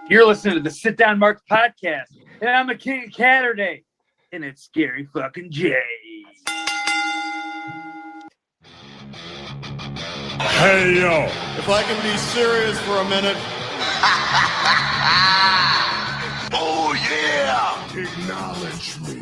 You're listening to the Sit Down Marks podcast, and I'm the King of Catterday, and it's Scary fucking Jay. Hey, yo. If I can be serious for a minute. Oh, yeah. Acknowledge me.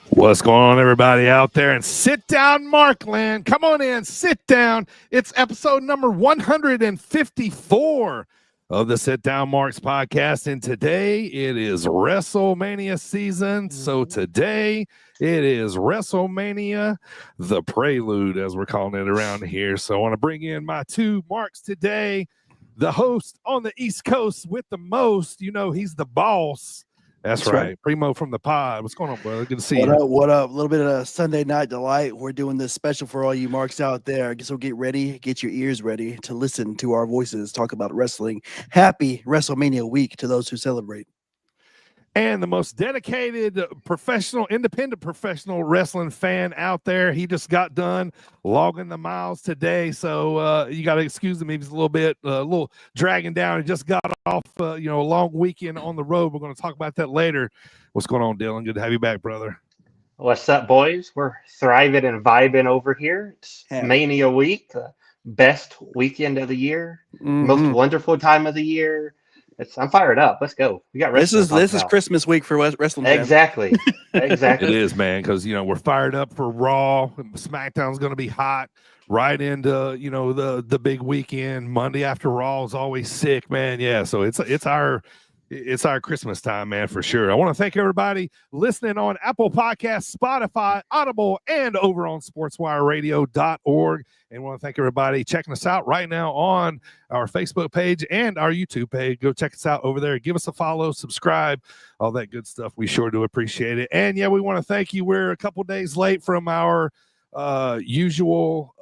What's going on, everybody out there? And sit down, Markland. Come on in, sit down. It's episode number 154 of the Sit Down Marks podcast. And today it is WrestleMania season. So today it is WrestleMania, the prelude, as we're calling it around here. So I want to bring in my two Marks today. The host on the East Coast with the most. You know, he's the boss. That's right. Primo from the pod. What's going on, brother? Good to see you. What up? A little bit of a Sunday night delight. We're doing this special for all you Marks out there. So get ready, get your ears ready to listen to our voices talk about wrestling. Happy WrestleMania week to those who celebrate. And the most dedicated independent professional wrestling fan out there. He just got done logging the miles today. So you got to excuse him. He was a little dragging down. He just got off, a long weekend on the road. We're going to talk about that later. What's going on, Dylan? Good to have you back, brother. What's up, boys? We're thriving and vibing over here. It's Mania week, best weekend of the year, most wonderful time of the year. I'm fired up. Let's go. We got this is Christmas week for wrestling. Exactly. Exactly. It is, man, because we're fired up for Raw. SmackDown's going to be hot right into the big weekend. Monday after Raw is always sick, man. Yeah, so it's our Christmas time, man, for sure. I want to thank everybody listening on Apple Podcasts, Spotify, Audible, and over on sportswireradio.org. And I want to thank everybody checking us out right now on our Facebook page and our YouTube page. Go check us out over there. Give us a follow, subscribe, all that good stuff. We sure do appreciate it. And yeah, we want to thank you. We're a couple days late from our usual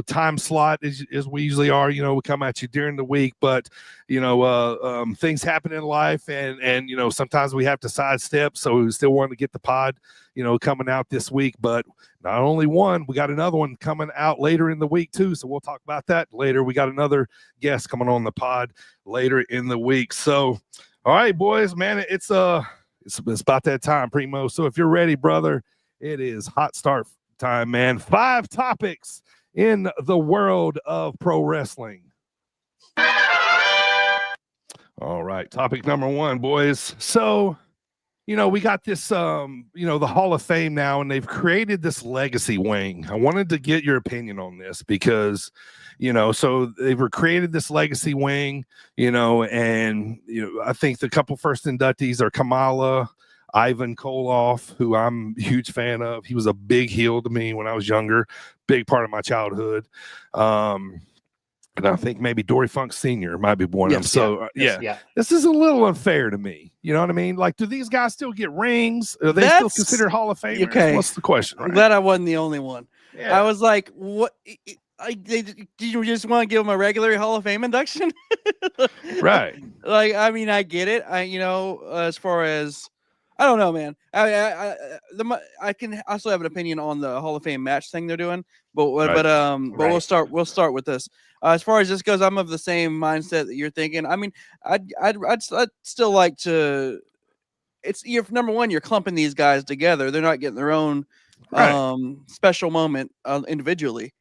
time slot as we usually are. We come at you during the week, but things happen in life, and sometimes we have to sidestep, so we still want to get the pod coming out this week. But not only one, we got another one coming out later in the week too, so we'll talk about that later. We got another guest coming on the pod later in the week. So all right, boys, man, it's about that time, Primo. So if you're ready, brother, it is hot start time, man. 5 topics in the world of pro wrestling. All right, topic number 1, boys. So we got this the Hall of Fame now, and they've created this legacy wing. I wanted to get your opinion on this because so they've created this legacy wing, and I think the couple first inductees are Kamala, Ivan Koloff, who I'm a huge fan of. He was a big heel to me when I was younger, big part of my childhood. And I think maybe Dory Funk Sr. might be one of them. So, this is a little unfair to me. You know what I mean? Like, do these guys still get rings? Are they still considered Hall of Famers? Okay. What's the question? Right? I'm glad I wasn't the only one. Yeah. I was like, what? Did you just want to give them a regular Hall of Fame induction? Right. Like, I mean, I get it. As far as, I don't know, man. I can also have an opinion on the Hall of Fame match thing they're doing, but we'll start with this. As far as this goes, I'm of the same mindset that you're thinking. I mean, I'd still like to. You're number one. You're clumping these guys together. They're not getting their own special moment individually.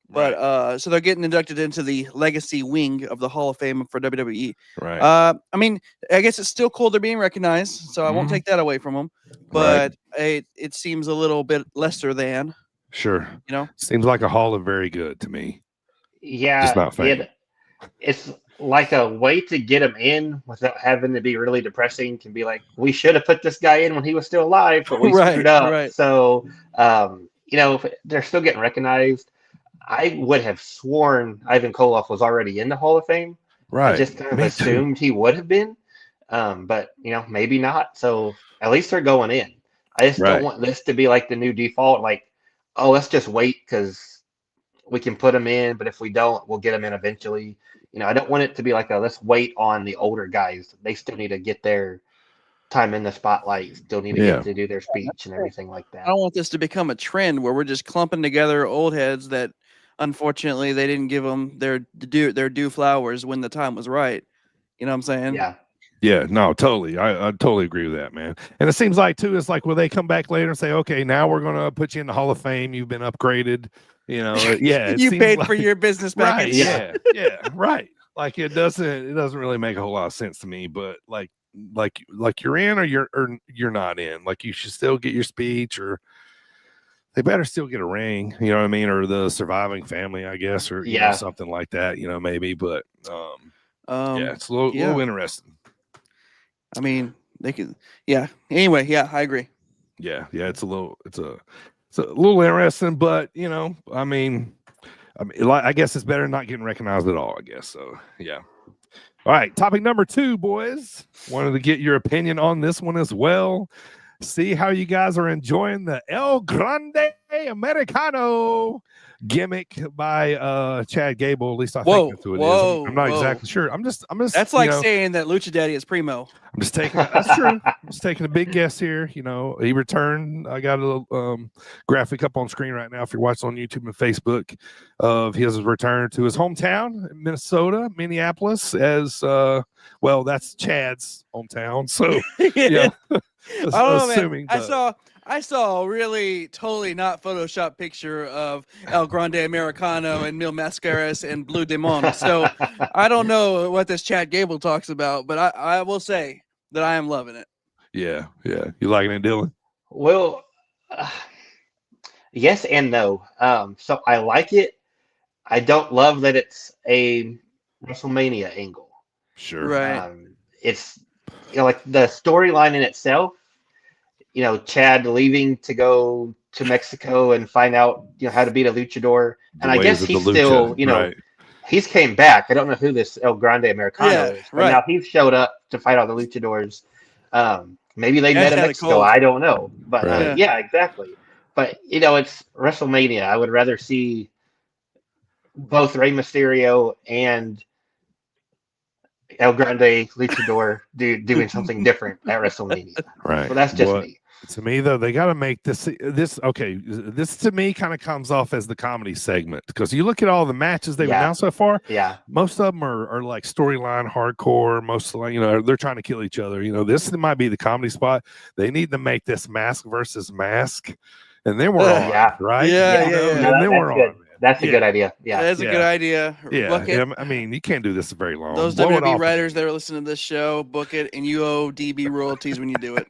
But so they're getting inducted into the legacy wing of the Hall of Fame for WWE. Right. I mean, I guess it's still cool they're being recognized, so I won't take that away from them. But it seems a little bit lesser than. Sure. Seems like a Hall of Very Good to me. Yeah. It's not fair. It's like a way to get him in without having to be really depressing. Can be like, we should have put this guy in when he was still alive, but we screwed up. Right. So, they're still getting recognized. I would have sworn Ivan Koloff was already in the Hall of Fame. Right. I just kind of assumed he would have been. But, maybe not. So at least they're going in. I just don't want this to be like the new default. Like, oh, let's just wait because we can put them in. But if we don't, we'll get them in eventually. I don't want it to be like, let's wait on the older guys. They still need to get their time in the spotlight, still need to get to do their speech and everything like that. I don't want this to become a trend where we're just clumping together old heads that unfortunately, they didn't give them their due flowers when the time was right. You know what I'm saying? Yeah. Yeah, no, totally. I totally agree with that, man. And it seems like too, it's like, will they come back later and say, okay, now we're gonna put you in the Hall of Fame. You've been upgraded. You know, yeah. It You seems paid like, for your business package. right? Yeah, right. Like it doesn't really make a whole lot of sense to me. But like you're in or you're not in. Like you should still get your speech, or they better still get a ring. You know what I mean? Or the surviving family, I guess, or you know, something like that. You know, maybe. But yeah, it's a little interesting. I mean, they could, yeah. Anyway, yeah, I agree. Yeah, it's a little interesting, but you know, I mean, I guess it's better than not getting recognized at all. I guess so. Yeah. All right, topic number 2, boys. Wanted to get your opinion on this one as well. See how you guys are enjoying the El Grande Americano gimmick by Chad Gable. At least I think that's who it is. I'm not exactly sure. I'm just. That's like saying that Lucha Daddy is primo. I'm just taking. That's true. I'm just taking a big guess here. You know, he returned. I got a little graphic up on screen right now. If you're watching on YouTube and Facebook, of his return to his hometown, Minnesota, Minneapolis. As well, that's Chad's hometown. So yeah. I don't know, man. I saw a really totally not Photoshop picture of El Grande Americano and Mil Mascaras and Blue Demon. So I don't know what this Chad Gable talks about, but I will say that I am loving it. Yeah. You liking it, Dylan? Well, yes and no. So I like it. I don't love that it's a WrestleMania angle. Sure. Right. It's like the storyline in itself. You know, Chad leaving to go to Mexico and find out, how to beat a luchador. And I guess he's still, he's came back. I don't know who this El Grande Americano is. But now he's showed up to fight all the luchadors. Maybe they met in Mexico. I don't know. But yeah, exactly. But, it's WrestleMania. I would rather see both Rey Mysterio and El Grande Luchador doing something different at WrestleMania. Right. Well, that's just me. To me, though, they got to make this okay. This to me kind of comes off as the comedy segment, because you look at all the matches they've announced so far. Yeah, most of them are like storyline hardcore. Most of they're trying to kill each other. This might be the comedy spot. They need to make this mask versus mask, and then we're on, right? Yeah. And then we're on. That's a good idea. Yeah, that's a good idea. Yeah, I mean, you can't do this very long. Those WWE writers that are listening to this show, book it, and you owe DB royalties when you do it.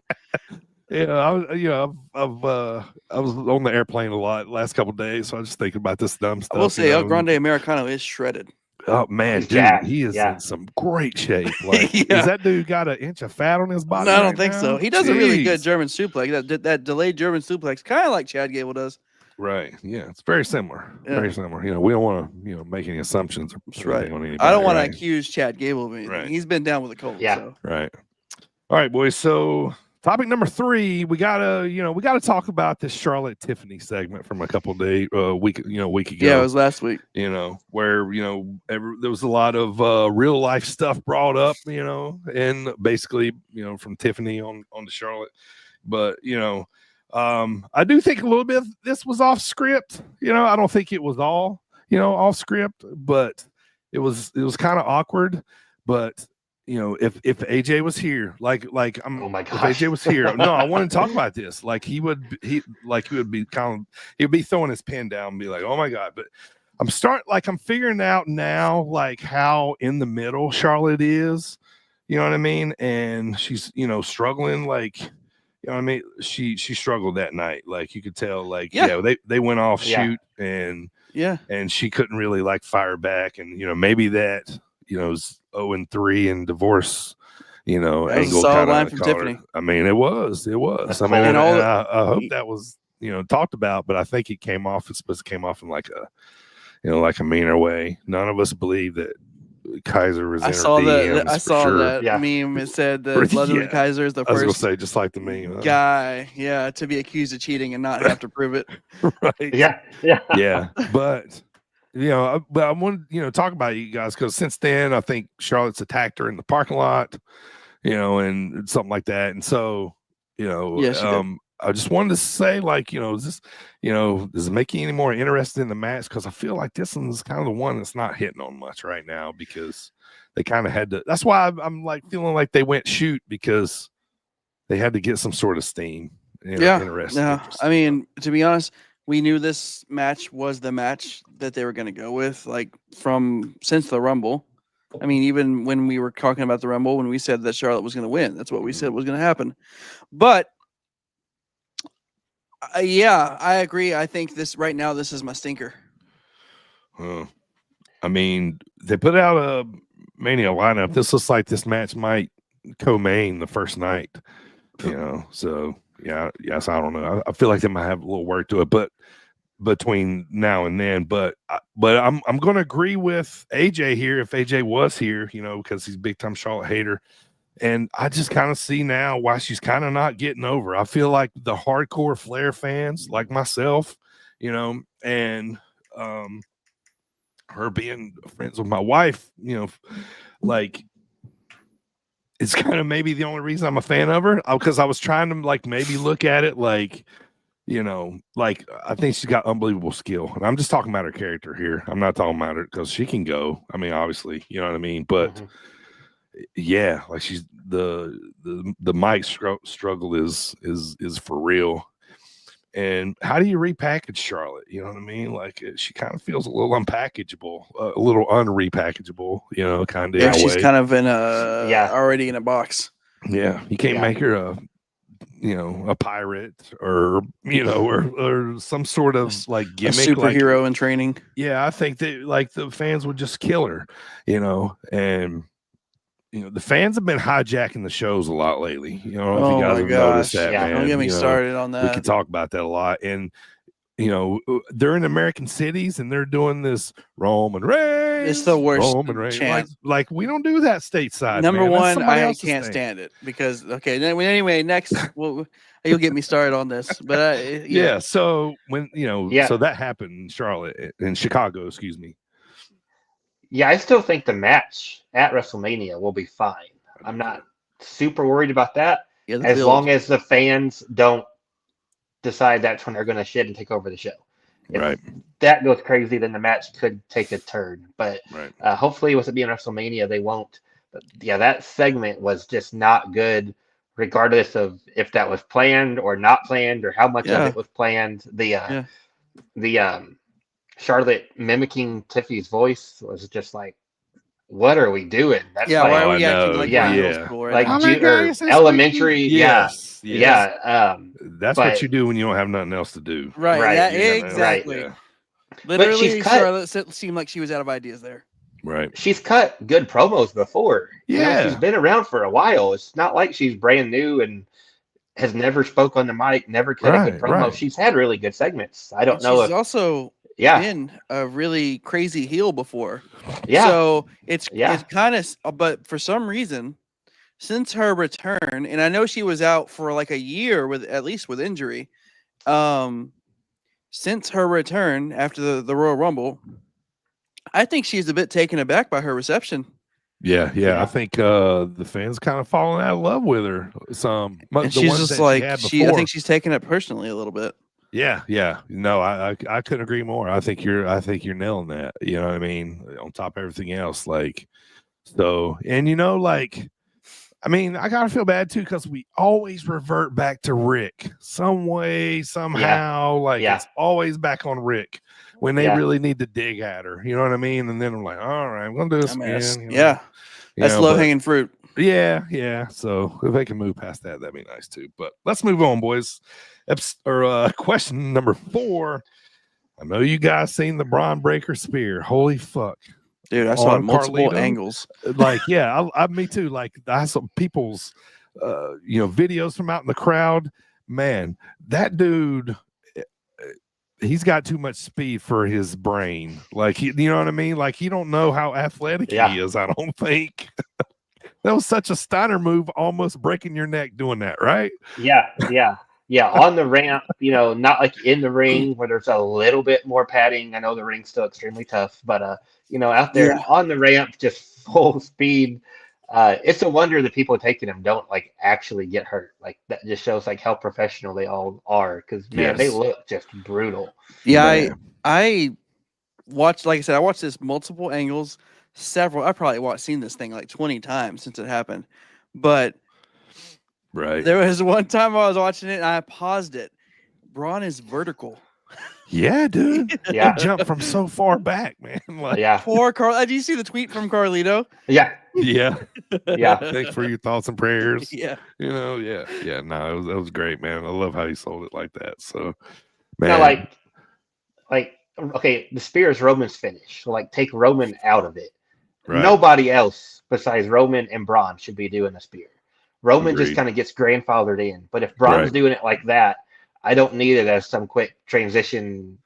Yeah, I was on the airplane a lot last couple of days, so I was just thinking about this dumb stuff. I will say El Grande Americano is shredded. Oh man, dude, he is in some great shape. Like, does that dude got an inch of fat on his body? No, I don't think so. He does a really good German suplex. That delayed German suplex, kind of like Chad Gable does. Right. Yeah, it's very similar. Yeah. Very similar. We don't want to, make any assumptions on anybody. I don't want to accuse Chad Gable of anything. Right. He's been down with a cold. Yeah. So. Right. All right, boys. So topic number 3, we gotta talk about this Charlotte Tiffany segment from a couple of days, week ago. Yeah, it was last week. Where there was a lot of real life stuff brought up, and basically, from Tiffany on to Charlotte, but I do think a little bit of this was off script. I don't think it was all off script, but it was kind of awkward. But if AJ was here, oh my gosh. if AJ was here, no, I want to talk about this. He would be he'd be throwing his pen down and be like, oh my God. But I'm figuring out now, how in the middle Charlotte is, you know what I mean? And she's, struggling, she struggled that night. You could tell, they went off shoot and she couldn't really fire back. And, maybe that, is 0-3 and divorce, angle solid line from Tiffany. I mean, it was. I mean, and I hope that was, talked about, but I think it's supposed to came off in a meaner way. None of us believe that Kaiser was in I saw that meme. It said that Ludwig Kaiser is the first. I was gonna say, just like the meme, guy, to be accused of cheating and not have to prove it. Right? Yeah. But I want to talk about you guys, because since then I think Charlotte's attacked her in the parking lot, and something like that, and so I just wanted to say, like, is this, does it make you any more interested in the match? Because I feel like this one's kind of the one that's not hitting on much right now because they kind of had to. That's why I'm like feeling like they went shoot because they had to get some sort of steam. Interesting. Yeah. I mean, to be honest, we knew this match was the match that they were going to go with, like since the Rumble. I mean, even when we were talking about the Rumble, when we said that Charlotte was going to win, that's what we said was going to happen. But yeah, I agree. I think this is my stinker. I mean, they put out a Mania lineup. This looks like this match might co-main the first night. So yes, I don't know. I feel like they might have a little work to it, but between now and then, but I'm going to agree with AJ here if AJ was here, because he's a big time Charlotte hater. And I just kind of see now why she's kind of not getting over. I feel like the hardcore Flair fans like myself, and her being friends with my wife, like it's kind of maybe the only reason I'm a fan of her, because I was trying to like maybe look at it like, like I think she's got unbelievable skill. And I'm just talking about her character here. I'm not talking about her because she can go. I mean, obviously, you know what I mean? But yeah, like she's the mic struggle is for real. And how do you repackage Charlotte? You know what I mean? Like she kind of feels a little unpackageable, a little unrepackageable, kind of. Yeah, she's kind of in already in a box. Yeah, you can't make her a pirate or or some sort of like gimmick, a superhero in training. Yeah, I think that like the fans would just kill her, and the fans have been hijacking the shows a lot lately. I don't know if you guys have noticed that. Yeah. Man. Don't get me started on that. We could talk about that a lot. And they're in American cities and they're doing this Roman Reigns. It's the worst Roman Reigns. chant. Like we don't do that stateside. Number man. one, I can't stand it because anyway, next you'll get me started on this. But yeah. So when so that happened in Charlotte, in Chicago, excuse me. Yeah, I still think the match at WrestleMania will be fine. I'm not super worried about that, as long as the fans don't decide that's when they're going to shit and take over the show. If that goes crazy, then the match could take a turn. But hopefully, with it being WrestleMania, they won't. But yeah, that segment was just not good, regardless of if that was planned or not planned or how much of it was planned. The Charlotte mimicking Tiffany's voice was just like, what are we doing? That's why are we acting like middle school, like elementary? Yes. That's what you do when you don't have nothing else to do. Right. Exactly. Right. Literally, Charlotte seemed like she was out of ideas there. Right. She's cut good promos before. Yeah. She's been around for a while. It's not like she's brand new and has never spoke on the mic, never cut a good promo. She's had really good segments. I don't know. She's also been a really crazy heel before. Yeah. So it's kind of, but for some reason, since her return, and I know she was out for like a year at least with injury. Since her return after the Royal Rumble, I think she's a bit taken aback by her reception. Yeah. I think the fans kind of fallen out of love with her. And she's just like I think she's taking it personally a little bit. Yeah. No, I couldn't agree more. I think you're nailing that. You know what I mean? On top of everything else, like so, and like, I mean, I gotta feel bad too because we always revert back to Rick some way, somehow. It's always back on Rick when they really need to dig at her. You know what I mean? And then I'm like, all right, I'm gonna do this again. That's low hanging fruit. Yeah. So if they can move past that, that'd be nice too. But let's move on, boys. Question number 4. I know you guys seen the Braun Breaker spear. Holy fuck. Dude, I saw multiple angles. Like, me too. Like, I saw people's, videos from out in the crowd. Man, that dude, he's got too much speed for his brain. Like, you know what I mean? Like, he don't know how athletic he is, I don't think. That was such a Steiner move, almost breaking your neck doing that, right? Yeah, on the ramp, not like in the ring where there's a little bit more padding. I know the ring's still extremely tough, but out there on the ramp, just full speed. It's a wonder the people taking them don't like actually get hurt. Like that just shows like how professional they all are. Because man, they Yes. look just brutal. Yeah, Man. I watched, like I said, I watched this multiple angles, I probably seen this thing like 20 times since it happened. But Right. there was one time I was watching it and I paused it. Braun is vertical. Yeah, dude. Yeah. He jumped from so far back, man. Like, Yeah, Poor Carl. Did you see the tweet from Carlito? yeah, yeah. yeah. Thanks for your thoughts and prayers. Yeah. You know, yeah. No, that was great, man. I love how he sold it like that. So, man, Now, like, okay, the spear is Roman's finish. So, like, take Roman out of it. right. Nobody else besides Roman and Braun should be doing the spear. Roman just Agreed. kind of gets grandfathered in. But if Braun's Right. doing it like that, I don't need it as some quick transition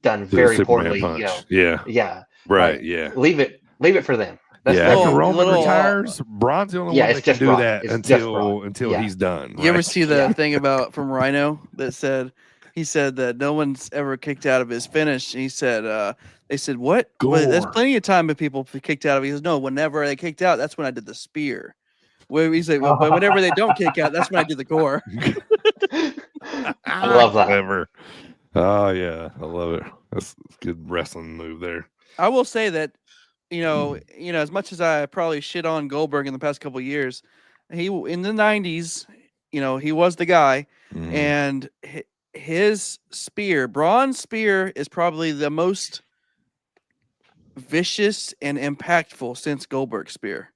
done To the very Superman poorly. punch. You know, Yeah, yeah, right. like, Yeah. leave it for them. That's Yeah, that's after little- Roman little- retires, Braun's the only Yeah, one it's that can just do Braun. that It's just Braun. until Yeah. he's done. You ever right? see the Yeah. thing about from Rhino that said he said that no one's ever kicked out of his finish? And he said, they said, what? Well, there's Gore. plenty of time if people kicked out of it. He goes, no, whenever they kicked out, that's when I did the spear. Where he said, well, but whenever they don't kick out, that's when I did the gore. I love that. Clever. Oh yeah, I love it. That's a good wrestling move there. I will say that, as much as I probably shit on Goldberg in the past couple of years, he in the 90s, he was the guy, Mhm. and his spear, Braun's spear, is probably the most vicious and impactful since Goldberg's spear.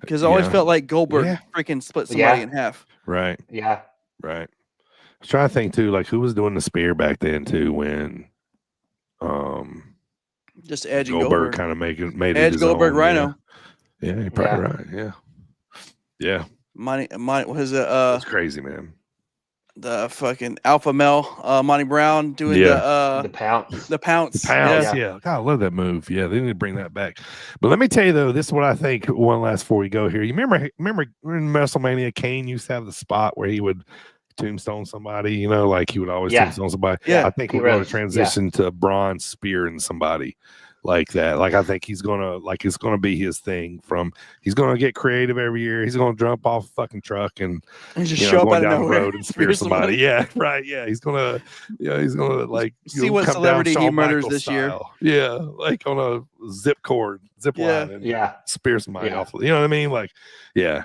Because I always Yeah. felt like Goldberg Yeah. freaking split somebody in half. Right, Yeah, right. I was trying to think too, like who was doing the spear back then too when Just Edge and Goldberg Goldberg. kind of made it Edge, his Goldberg, own, Rhino. Yeah, you're probably right. Yeah. Yeah. Monty was That's crazy, man. the fucking alpha male, Monty Brown doing the pounce. the pounce. Pounds, Yeah. yeah. God, I love that move. Yeah, they need to bring that back. But let me tell you though, this is what I think. One last before we go here. You remember in WrestleMania, Kane used to have the spot where he would tombstone somebody. Like he would always Yeah. tombstone somebody. Yeah. I think He we're going was, to transition to Braun spearing somebody like that. Like I think it's gonna be his thing. He's gonna get creative every year. He's gonna jump off a fucking truck and And just show up going out of down the nowhere. road and spear somebody. Yeah, right. Yeah, he's gonna like See what come celebrity down he Shawn murders Michaels this year. style. Yeah, like on a zip Yeah. line, and Yeah, spear somebody Yeah. off. You know what I mean? Like, yeah,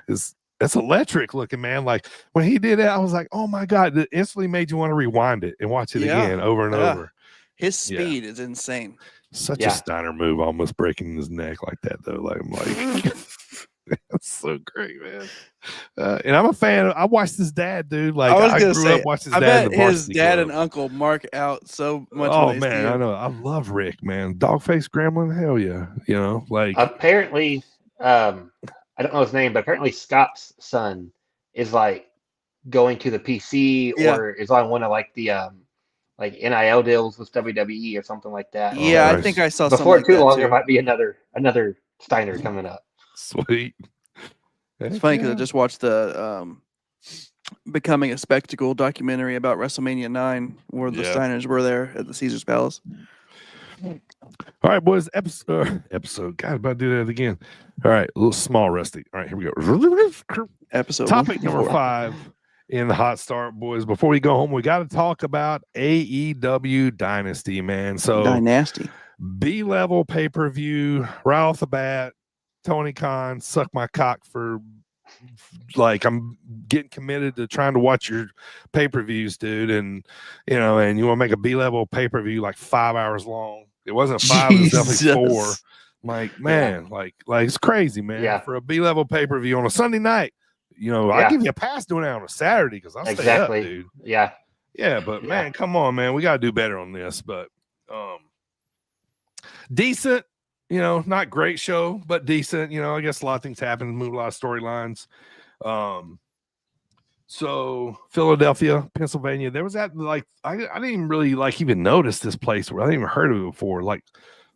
that's electric looking, man. Like when he did it, I was like, oh my god! It instantly made you want to rewind it and watch it Yeah. again over and Yeah. over. His Yeah. speed is insane. Such Yeah. a Steiner move, almost breaking his neck like that, though. Like, I'm like, that's so great, man. And I'm a fan. I watched his dad, dude. Like, I was I gonna grew say, up watching his I dad. bet in the his Varsity dad Club. and uncle mark out so much. Oh when they see man, I him. know. I love Rick, man. Dogface Gremlin, hell yeah. Like apparently, I don't know his name, but apparently Scott's son is like going to the PC Yeah. or is on one of like the like NIL deals with WWE or something like that. Yeah, nice. I think I saw Before something too like long, that there too. might be another Steiner coming up. sweet. It's funny because I just watched the Becoming a Spectacle documentary about WrestleMania 9, where the Yeah. Steiners were there at the Caesar's Palace. All right, boys. Episode. God, about to do that again. All right, a little small rusty. All right, here we go. Episode Topic number 154. 5 in the hot start, boys. Before we go home, we got to talk about AEW Dynasty, man. So Dynasty. B-level pay-per-view right off the bat. Tony Khan, suck my cock for like I'm getting committed to trying to watch your pay-per-views, dude. And you want to make a B-level pay-per-view like 5 hours long. It wasn't 5, it was definitely 4. Jesus. Like, man, like it's crazy, man. Yeah. For a B-level pay-per-view on a Sunday night, I Yeah. give you a pass doing it on a Saturday because I'll stay Exactly. up, dude. Yeah, Yeah, but Yeah. man, come on, man. We got to do better on this. But decent, not great show, but decent. I guess a lot of things happened, moved a lot of storylines. So Philadelphia, Pennsylvania, there was that like I didn't even really like even notice this place where I didn't even heard of it before. Like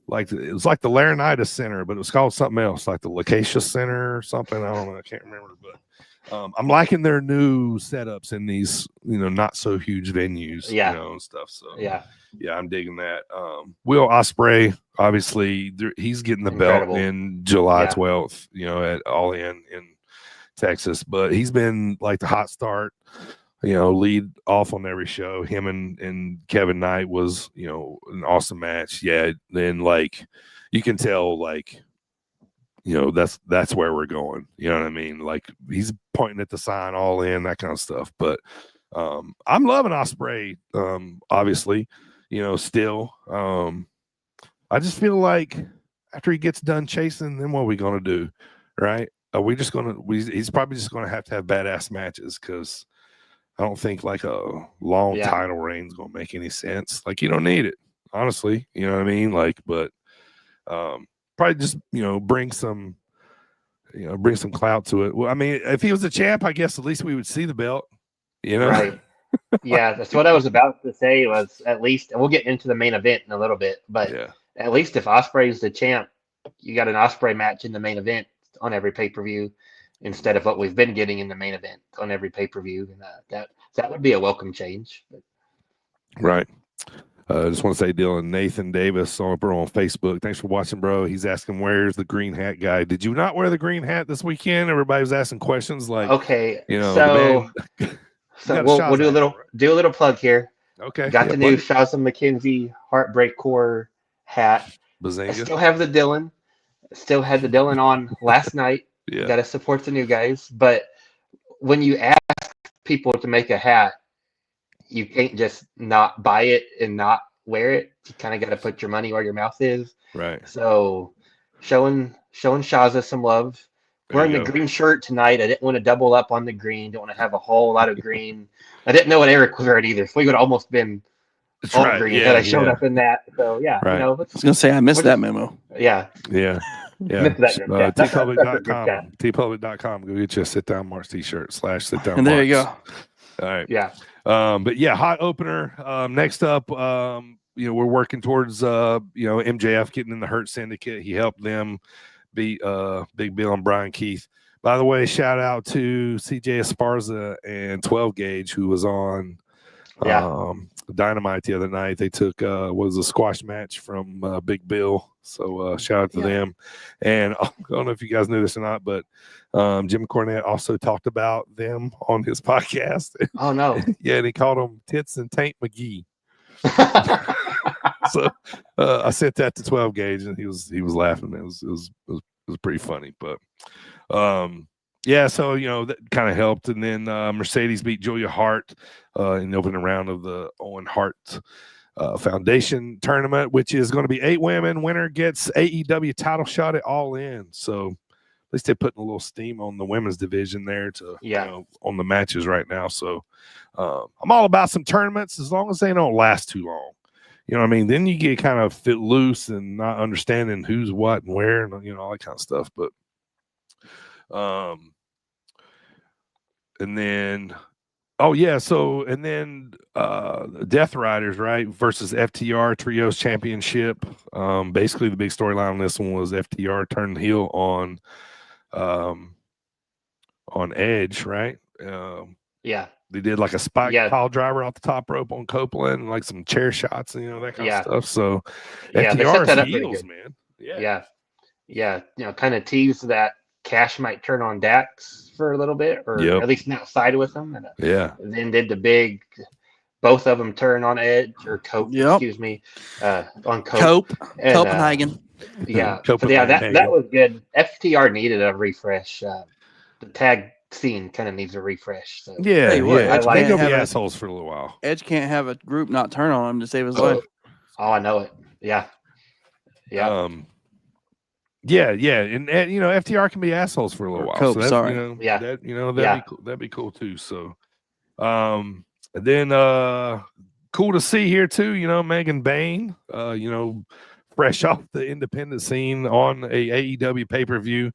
like it was like the Laryngitis Center, but it was called something else, like the Lacacia Center or something. I don't know. I can't remember, but I'm liking their new setups in these, not so huge venues, and stuff. So yeah, I'm digging that. Will Ospreay, obviously, he's getting the belt in July 12th, at All In Texas, but he's been like the hot start. Lead off on every show. Him and Kevin Knight was, an awesome match. Yeah. Then you can tell that's where we're going. You know what I mean? Like he's pointing at the sign, All In, that kind of stuff. But I'm loving Ospreay. Obviously, still. I just feel like after he gets done chasing, then what are we gonna do? Right? Are we just gonna? He's probably just gonna have to have badass matches because. I don't think like a long title reign is going to make any sense. Like you don't need it, honestly. You know what I mean? Like, but probably just bring some clout to it. Well, I mean, if he was a champ, I guess at least we would see the belt. Right? Yeah, that's what I was about to say. Was at least, and we'll get into the main event in a little bit, but at least if Ospreay is the champ, you got an Ospreay match in the main event on every pay-per-view. Instead of what we've been getting in the main event on every pay-per-view. And that would be a welcome change. Right. I just want to say, Dylan, Nathan Davis on Facebook. Thanks for watching, bro. He's asking, where's the green hat guy? Did you not wear the green hat this weekend? Everybody was asking questions like, okay, so we'll do a little plug here. Okay. Got the new Shazam McKenzie Heartbreak Core hat. Bazinga. I still have the Dylan. Still had the Dylan on last night. Yeah. Got to support the new guys. But when you ask people to make a hat, you can't just not buy it and not wear it. You kind of got to put your money where your mouth is. Right. So showing Shaza some love. Wearing the green shirt tonight. I didn't want to double up on the green. Don't want to have a whole lot of green. I didn't know what Eric was wearing either. So we would have almost been all green had I showed up in that. So yeah, right. I was gonna say I missed that memo. Yeah. Yeah. Yeah, tpublic.com. Go get you a sit down Marks t-shirt /sit down. And there you go. All right. Yeah. But yeah, hot opener. Next up, we're working towards MJF getting in the Hurt Syndicate. He helped them beat Big Bill and Brian Keith. By the way, shout out to CJ Esparza and 12 Gauge, who was on Dynamite the other night. They took was a squash match from Big Bill. So shout out to them. And I don't know if you guys knew this or not, but Jim Cornette also talked about them on his podcast. Oh no. Yeah, and he called them Tits and Taint McGee. So I sent that to 12 Gauge and he was laughing. It was pretty funny. But yeah, so that kind of helped. And then Mercedes beat Julia Hart in the opening round of the Owen Hart Foundation tournament, which is going to be 8 women. Winner gets AEW title shot at All In. So at least they're putting a little steam on the women's division there to on the matches right now. So I'm all about some tournaments as long as they don't last too long. You know what I mean? Then you get kind of fit loose and not understanding who's what and where and all that kind of stuff. But and then Death Riders, right, versus FTR Trios Championship. Basically the big storyline on this one was FTR turned heel on Edge, right? They did like a spike pile driver off the top rope on Copeland and like some chair shots and that kind of stuff. So FTR's heels, man. Yeah. Kind of teased that Cash might turn on Dax for a little bit, or at least not side with him. And, then did the big, both of them turn on Edge or Cope, excuse me, on Cope. Copenhagen. That was good. FTR needed a refresh. The tag scene kind of needs a refresh. So. Edge can't be assholes for a little while. Edge can't have a group not turn on him to save his life. Oh, I know it. Yeah. And FTR can be assholes for a little while. Cope, so sorry. That'd be cool too. So, then cool to see here too. Megan Bain, fresh off the independent scene on a AEW pay-per-view.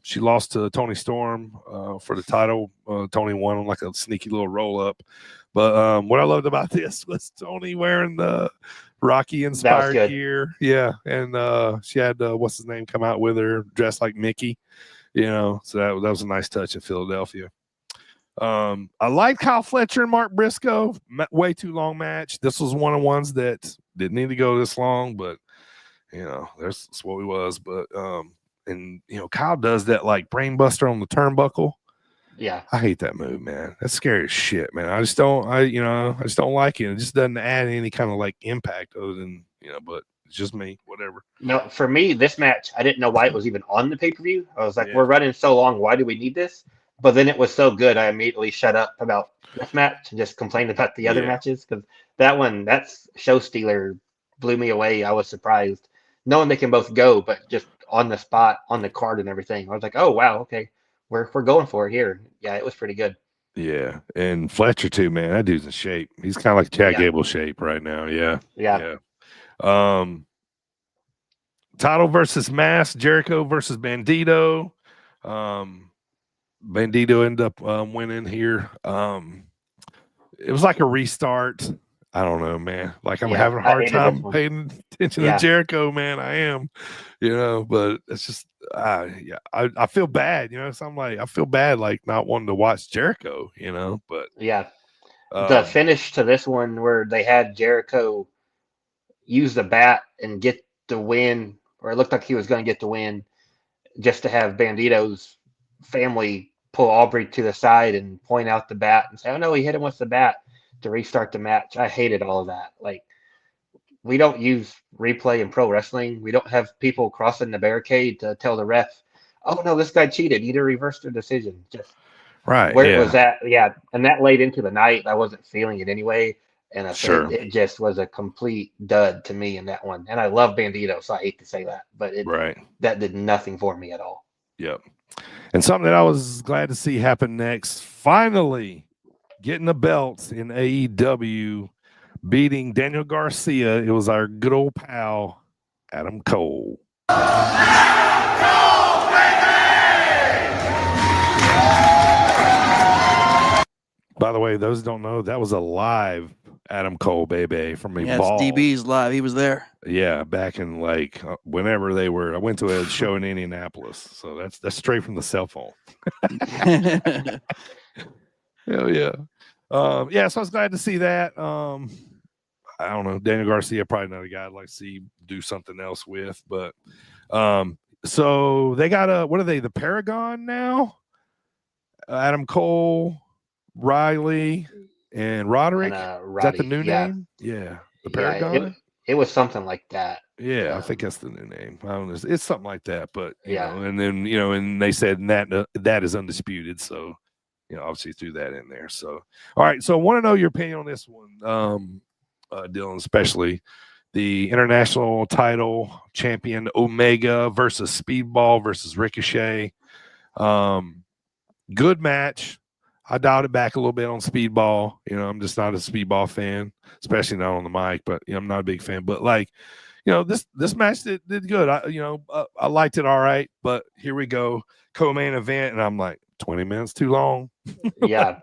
She lost to Toni Storm for the title. Toni won on like a sneaky little roll up. But what I loved about this was Toni wearing the Rocky inspired good. gear. Yeah. And she had what's his name come out with her dressed like Mickey, so that was a nice touch in Philadelphia. I like Kyle Fletcher and Mark Briscoe. Way too long match. This was one of the ones that didn't need to go this long, but that's what it was. But and Kyle does that like brainbuster on the turnbuckle. Yeah, I hate that move, man. That's scary as shit, man. I just don't like it. It just doesn't add any kind of like impact other than but it's just me. Whatever. no, for me, this match, I didn't know why it was even on the pay-per-view. I was like, Yeah. we're running so long. Why do we need this? But then it was so good, I immediately shut up about this match and just complained about the other matches because that's show stealer blew me away. I was surprised knowing they can both go, but just on the spot, on the card and everything. I was like, oh wow, okay, we're going for it here. Yeah, it was pretty good. Yeah, and Fletcher too, man. That dude's in shape. He's kind of like Chad Gable shape right now. Yeah. Title versus Mask, Jericho versus Bandito. Bandito ended up winning here. It was like a restart. I don't know, man. Like I'm having a hard time paying attention to Jericho, man. I am, but it's just, I feel bad, So I'm like, I feel bad, like not wanting to watch Jericho, but the finish to this one where they had Jericho use the bat and get the win, or it looked like he was going to get the win, just to have Bandito's family pull Aubrey to the side and point out the bat and say, oh no, he hit him with the bat to restart the match. I hated all of that. Like, we don't use replay in pro wrestling. We don't have people crossing the barricade to tell the ref, oh no, this guy cheated. Either reverse their decision. Just right where it was at. Yeah. And that late into the night, I wasn't feeling it anyway. And I think it just was a complete dud to me in that one. And I love Bandito, so I hate to say that, but that did nothing for me at all. Yep. And something that I was glad to see happen next, finally getting the belts in AEW, beating Daniel Garcia. It was our good old pal, Adam Cole. By the way, those don't know, that was a live Adam Cole, baby, from a ball. DB's live. He was there. Yeah, back in like whenever they were. I went to a show in Indianapolis, so that's straight from the cell phone. Hell yeah. So I was glad to see that. I don't know, Daniel Garcia, probably not a guy I'd like to see do something else with, but so they got what are they, the Paragon now? Adam Cole, Riley, and Roderick. Is that the new name? Yeah, the Paragon. It was something like that. Yeah, I think that's the new name. I don't know. It's something like that, but you know, and then and they said that is undisputed, so obviously threw that in there. So all right, so I want to know your opinion on this one, Dylan, especially the international title champion Omega versus Speedball versus Ricochet. Good match. I dialed it back a little bit on Speedball. I'm just not a Speedball fan, especially not on the mic, but I'm not a big fan. But like, this match did good. I liked it all right, but here we go. Co-main event, and I'm like, 20 minutes too long. Yeah.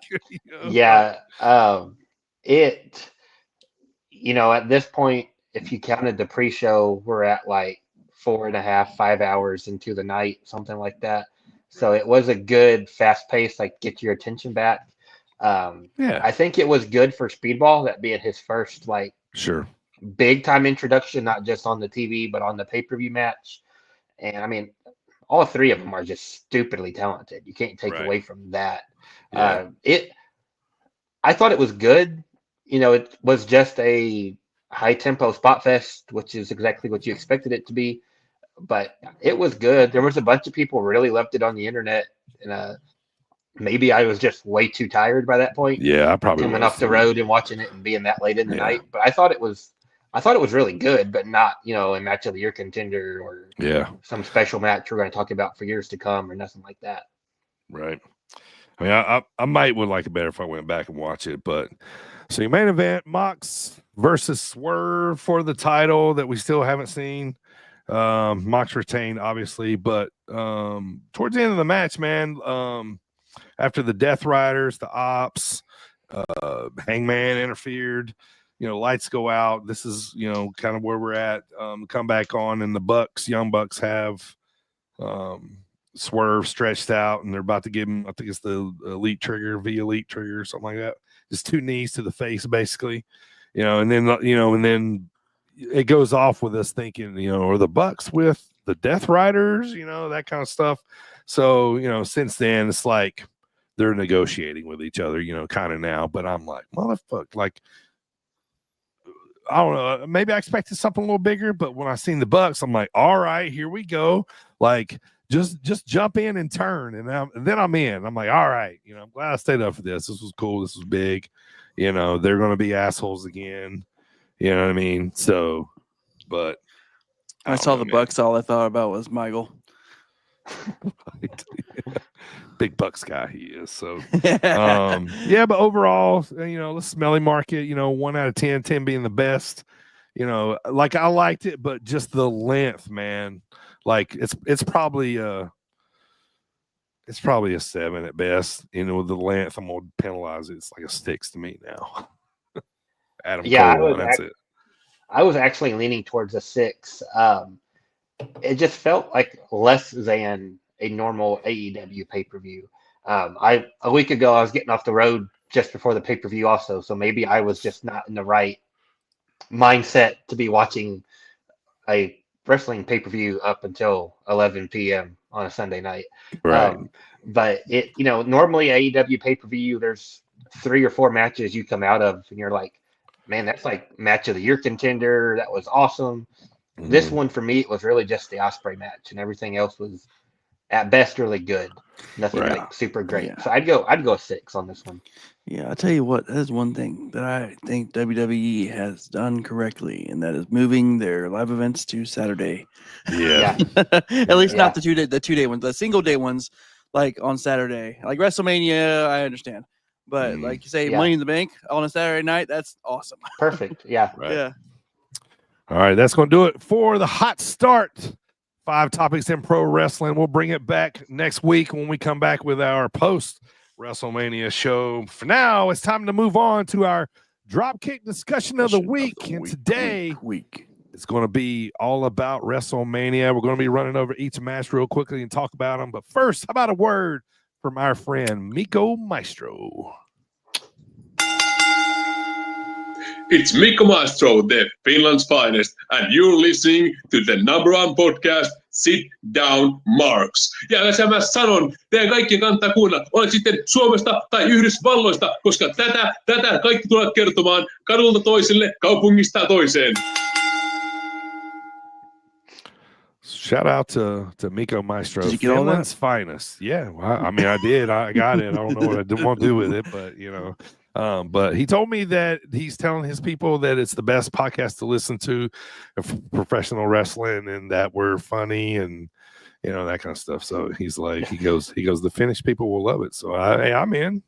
At this point, if you counted the pre-show, we're at like 4.5, 5 hours into the night, something like that. So it was a good, fast-paced, like get your attention back. I think it was good for Speedball, that being his first big-time introduction, not just on the TV but on the pay-per-view match. And I mean, all three of them are just stupidly talented. You can't take away from that. I thought it was good. It was just a high-tempo spot fest, which is exactly what you expected it to be. But it was good. There was a bunch of people really loved it on the internet, and maybe I was just way too tired by that point. Yeah, I probably coming off the road and watching it and being that late in the night. But I thought it was really good, but not a match of the year contender or some special match we're going to talk about for years to come or nothing like that. Right. I mean, I might would like it better if I went back and watch it. But so your main event, Mox versus Swerve for the title that we still haven't seen. Mox retained, obviously, but towards the end of the match, man, after the Death Riders, the Ops, Hangman interfered, lights go out. This is, kind of where we're at. Come back on, and the Young Bucks have Swerve stretched out, and they're about to give him, I think it's the elite trigger or something like that. Just 2 knees to the face, basically, and then it goes off with us thinking, are the Bucks with the Death Riders, that kind of stuff. So, since then it's like they're negotiating with each other, kind of now, but I'm like, motherfucker, like, I don't know, maybe I expected something a little bigger, but when I seen the Bucks, I'm like, all right, here we go. Like, just jump in and turn. And then I'm in. I'm like, all right, I'm glad I stayed up for this. This was cool. This was big. They're going to be assholes again. You know what I mean? So, but I saw the Bucks. All I thought about was Michael. Big Bucks guy he is. So, but overall, the smelly market, 1 out of 10, 10 being the best. Like I liked it, but just the length, man. Like it's probably a 7 at best. The length, I'm gonna penalize it. It's like a 6 to me now. Adam Cole, that's it. I was actually leaning towards a 6. It just felt like less than a normal AEW pay-per-view. A week ago I was getting off the road just before the pay-per-view also, so maybe I was just not in the right mindset to be watching a wrestling pay-per-view up until 11 p.m. on a Sunday night. Right. But it, normally AEW pay-per-view, there's 3 or 4 matches you come out of and you're like, man, that's like match of the year contender. That was awesome. Mm-hmm. This one for me, it was really just the Ospreay match, and everything else was at best really good. Nothing like super great. Yeah. So I'd go 6 on this one. Yeah, I'll tell you what, that is one thing that I think WWE has done correctly, and that is moving their live events to Saturday. Yeah. At least not the 2-day ones, the single day ones, like on Saturday. Like WrestleMania, I understand. But like you say, Money in the Bank on a Saturday night, that's awesome. Perfect. Yeah. Right. Yeah. All right, that's going to do it for the hot start. 5 topics in pro wrestling. We'll bring it back next week when we come back with our post WrestleMania show. For now, it's time to move on to our dropkick discussion of the week. And today, it's going to be all about WrestleMania. We're going to be running over each match real quickly and talk about them. But first, how about a word from our friend Miko Maestro? It's Mikko Maestro, the Finland's finest, and you're listening to the #1 podcast, Sit Down Marks. Ja tässä mä sanon, teidän kaikkien kannattaa kuunnella, olet sitten Suomesta tai Yhdysvalloista, koska tätä kaikki tulevat kertomaan kadulta toiselle, kaupungista toiseen. Shout out to Miko Maestro, Finland's finest. Yeah, well, I mean, I did. I got it. I don't know what I didn't want to do with it, but but he told me that he's telling his people that it's the best podcast to listen to of professional wrestling, and that we're funny and that kind of stuff. So he's like, he goes, the Finnish people will love it. So I'm in.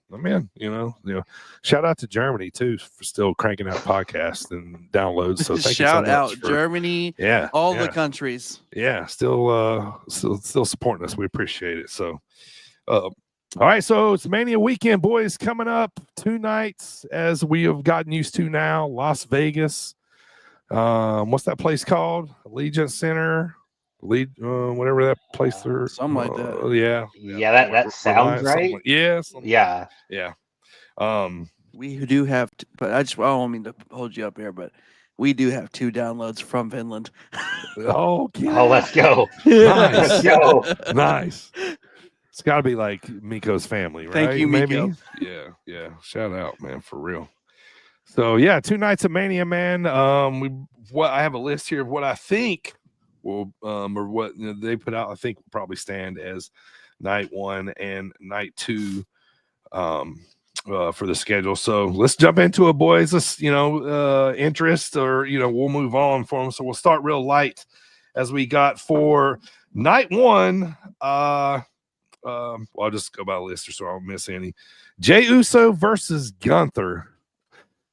Shout out to Germany too for still cranking out podcasts and downloads. So thank you so much out for, Germany, all the countries. Yeah, still supporting us. We appreciate it. So all right, so it's Mania weekend, boys, coming up 2 nights, as we have gotten used to now. Las Vegas. What's that place called? Allegiant Center. Whatever that place there. Something like that. Yeah, that sounds right. Yeah. We do have, but I don't mean to hold you up here, but we do have 2 downloads from Finland. Oh, let's go. Nice. Let's go. Nice. It's got to be like Miko's family, right? Thank you, Miko. Maybe? Yeah. Shout out, man, for real. So, 2 nights of Mania, man. I have a list here of what I think will, or what they put out, I think will probably stand as night 1 and night 2 for the schedule. So let's jump into it, boys. Let's, interest, or, we'll move on for them. So we'll start real light as we got for night 1. I'll just go by list so I don't miss any. Jey Uso versus Gunther.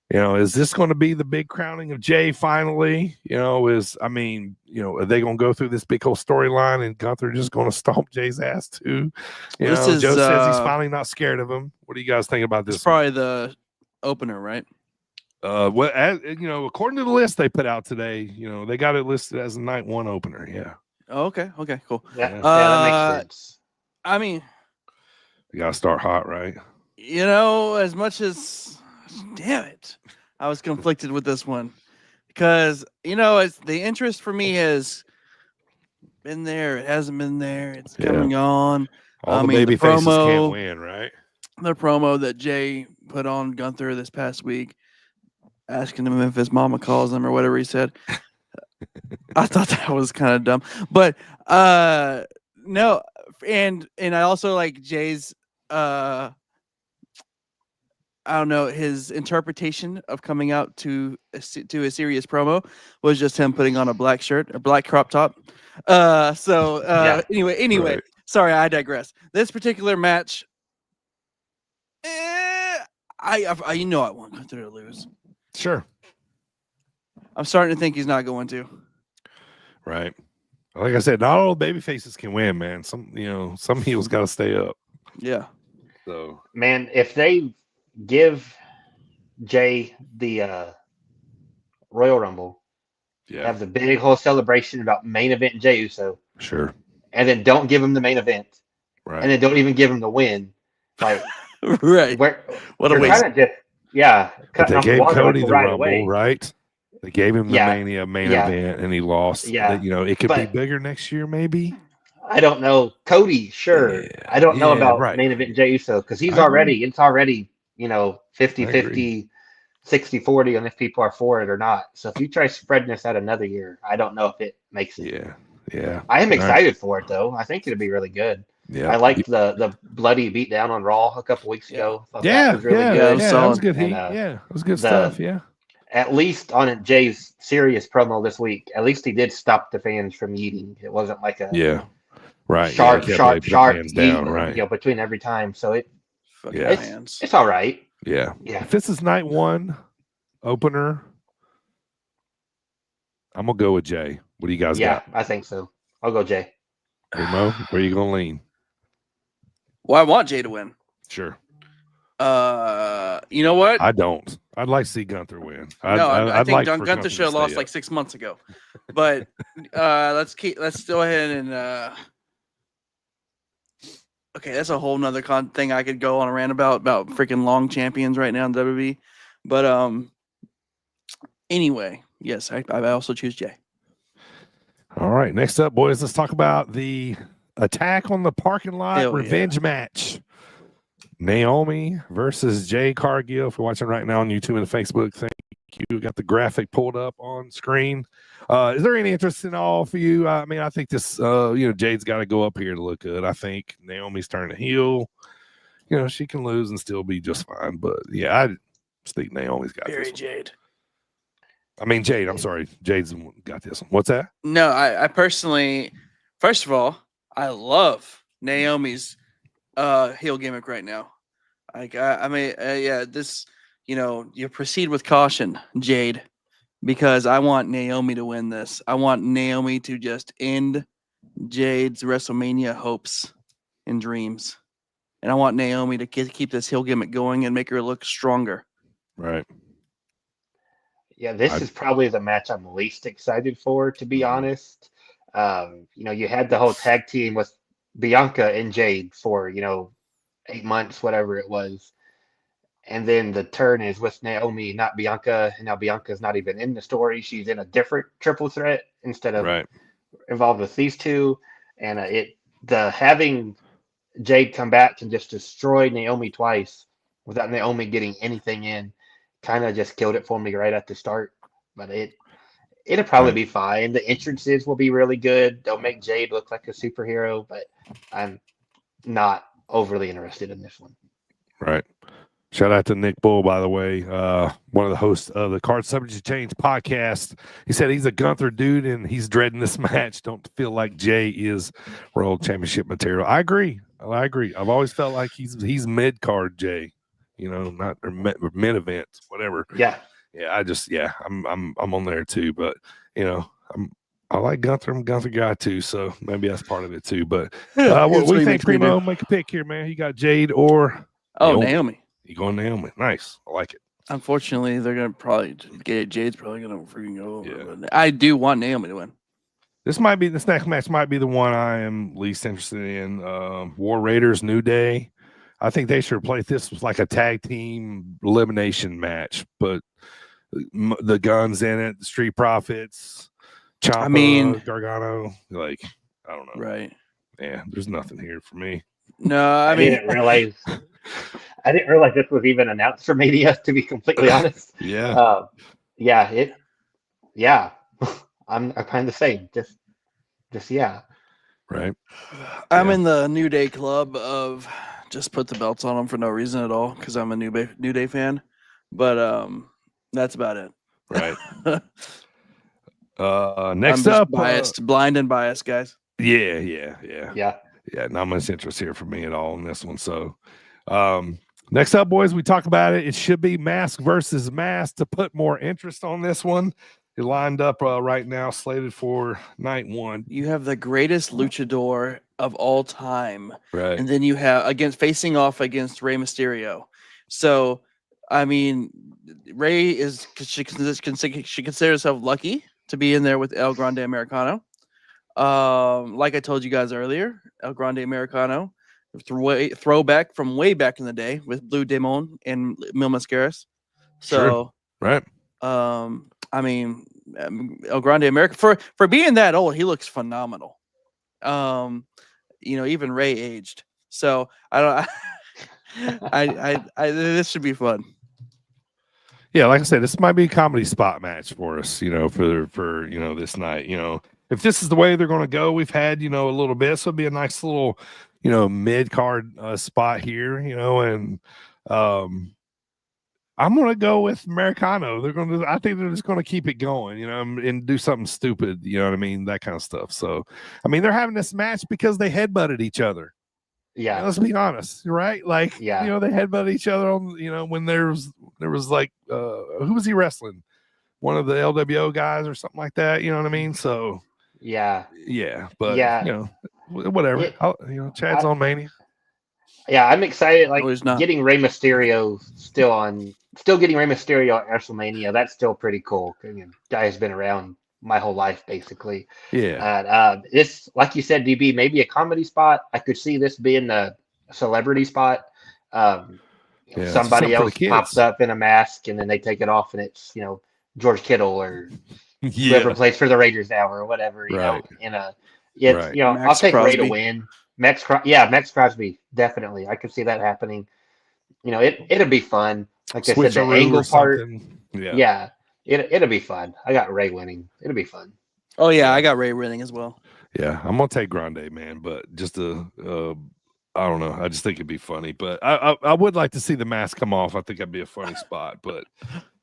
Is this going to be the big crowning of Jey finally? Are they going to go through this big whole storyline and Gunther just going to stomp Jey's ass too? Joe says he's finally not scared of him. What do you guys think about this? It's probably the opener, right? Well, according to the list they put out today, they got it listed as a night one opener. Yeah. Oh, okay. Okay. Cool. Yeah, that makes sense. I mean, You gotta start hot, right? As much as, damn it, I was conflicted with this one because it's the interest for me has been there. It hasn't been there. It's coming on. All the baby faces can't win, right? The promo that Jay put on Gunther this past week, asking him if his mama calls him or whatever he said. I thought that was kind of dumb, but no, and I also like Jay's I don't know, his interpretation of coming out to a serious promo was just him putting on a black shirt, a black crop top. Anyway, Right. Sorry, I digress. This particular match, I want Gunther to lose. Sure. I'm starting to think he's not going to. Right. Like I said, not all baby faces can win, man. Some heels got to stay up. Yeah. So, Man, if they give Jay the Royal Rumble, have the big whole celebration about main event Jey Uso, sure, and then don't give him the main event, right, and then don't even give him the win, like right. What a waste! But they gave Cody the Rumble, away. Right? They gave him the Mania main event, and he lost. Yeah, it could be bigger next year, maybe. I don't know. Cody, sure. I don't know about main event Jey Uso because it's already 50-50, 60-40 on if people are for it or not. So if you try spreading this out another year, I don't know if it makes it. Yeah. I am excited for it though. I think it'll be really good. Yeah. I liked the bloody beatdown on Raw a couple weeks ago. That was really good. That was good heat. It was good stuff. Yeah. At least on Jay's serious promo this week, at least he did stop the fans from yeeting. It wasn't like a sharp down, right? Between every time. So it's all right. Yeah. If this is night one opener, I'm gonna go with Jay. What do you guys got? I think so. I'll go Jay. Hey, Mo, where are you gonna lean? Well, I want Jay to win. Sure. You know what? I don't. I'd like to see Gunther win. I think Gunther should have lost like 6 months ago. But let's go ahead and okay, that's a whole nother thing I could go on a rant about freaking long champions right now in WWE. But anyway, yes, I also choose Jay. All right, next up, boys, let's talk about the Attack on the Parking Lot revenge match. Naomi versus Jade Cargill. If you're watching right now on YouTube and Facebook, thank you. Got the graphic pulled up on screen. Is there any interest in all for you? I mean, I think this, Jade's got to go up here to look good. I think Naomi's turning heel. She can lose and still be just fine. But yeah, I just think Naomi's got this. Jade. I mean, Jade. I'm sorry, Jade's got this one. What's that? No, I personally, first of all, I love Naomi's heel gimmick right now. This, you proceed with caution, Jade, because I want Naomi to win this. I want Naomi to just end Jade's WrestleMania hopes and dreams. And I want Naomi to keep this heel gimmick going and make her look stronger. Right. Yeah, this is probably the match I'm least excited for, to be honest. You had the whole tag team with Bianca and Jade for 8 months, whatever it was, and then the turn is with Naomi, not Bianca, and now Bianca's not even in the story. She's in a different triple threat instead of involved with these two, and having Jade come back and just destroy Naomi twice without Naomi getting anything in kind of just killed it for me right at the start. But it'll probably be fine. The entrances will be really good. They'll make Jade look like a superhero, but I'm not overly interested in this one. Right. Shout out to Nick Bull, by the way, one of the hosts of the Card Subject Change podcast. He said he's a Gunther dude and he's dreading this match. Don't feel like Jay is World Championship material. I agree. I've always felt like he's mid card Jay, not or mid event, whatever. Yeah. Yeah. I'm on there too, but I like Gunther. I'm a Gunther guy too, so maybe that's part of it too. But what do you think, Primo? Make a pick here, man. You got Jade or Naomi. You going Naomi? Nice. I like it. Unfortunately, they're gonna probably Jade's probably gonna freaking go over. Yeah. But I do want Naomi to win. This next match might be the one I am least interested in. War Raiders, New Day. I think they should play this was like a tag team elimination match, but the Guns in it, the Street Profits, Ciampa, Gargano, like I don't know. Right. Yeah, there's nothing here for me. No, I didn't realize this was even announced for Mania, to be completely honest. Yeah. I'm kind of the same. Just yeah. Right. I'm in the New Day club of just put the belts on them for no reason at all because I'm a New Day fan. But that's about it. Right. Next I'm up, biased, blind and biased, guys. Yeah. Not much interest here for me at all in this one. So, next up, boys, we talk about it. It should be mask versus mask to put more interest on this one. It lined up right now, slated for night one. You have the greatest luchador of all time, right? And then you have facing off against Rey Mysterio. So, I mean, Rey she considers herself lucky to be in there with El Grande Americano. Like I told you guys earlier, El Grande Americano, throwback from way back in the day with Blue Demon and Mil Mascaras. So, right. I mean, El Grande America for being that old, he looks phenomenal. Even Rey aged. So I don't. This should be fun. Yeah, like I said, this might be a comedy spot match for us. For this night. If this is the way they're going to go, we've had a little bit. So it'd be a nice little mid card spot here. And I'm going to go with Americano. I think they're just going to keep it going, and do something stupid, you know what I mean? That kind of stuff. So, I mean, they're having this match because they headbutted each other. Yeah. Let's be honest, right? Like, they headbutted each other on, when there was like, who was he wrestling? One of the LWO guys or something like that. You know what I mean? So, yeah, but, whatever. Chad's on Mania. Yeah, I'm excited. Like getting Rey Mysterio still getting Rey Mysterio at WrestleMania. That's still pretty cool. Guy has been around my whole life, basically. Yeah. This, like you said, DB, maybe a comedy spot. I could see this being a celebrity spot. Somebody else pops up in a mask, and then they take it off, and it's George Kittle or whoever plays for the Raiders now or whatever. I'll take Rey to win. Max Crosby, definitely. I could see that happening. It'll be fun. Like I said, the angle part. It'll be fun. I got Rey winning. It'll be fun. Oh yeah, I got Rey winning as well. Yeah, I'm gonna take Grande, man, but just I don't know. I just think it'd be funny, but I would like to see the mask come off. I think that'd be a funny spot, but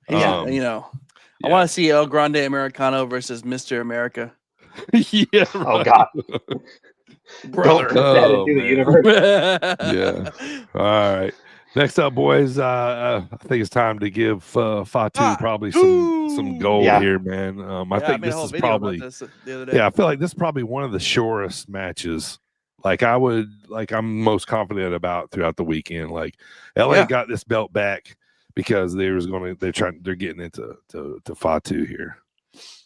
I want to see El Grande Americano versus Mr. America. Yeah. Right. Oh God. Brother. Don't put that into the universe. Yeah. All right. Next up, boys. I think it's time to give Fatu probably some gold here, man. I think this is probably the other day. I feel like this is probably one of the shortest matches. I'm most confident about throughout the weekend. Like LA got this belt back because they're getting into Fatu here.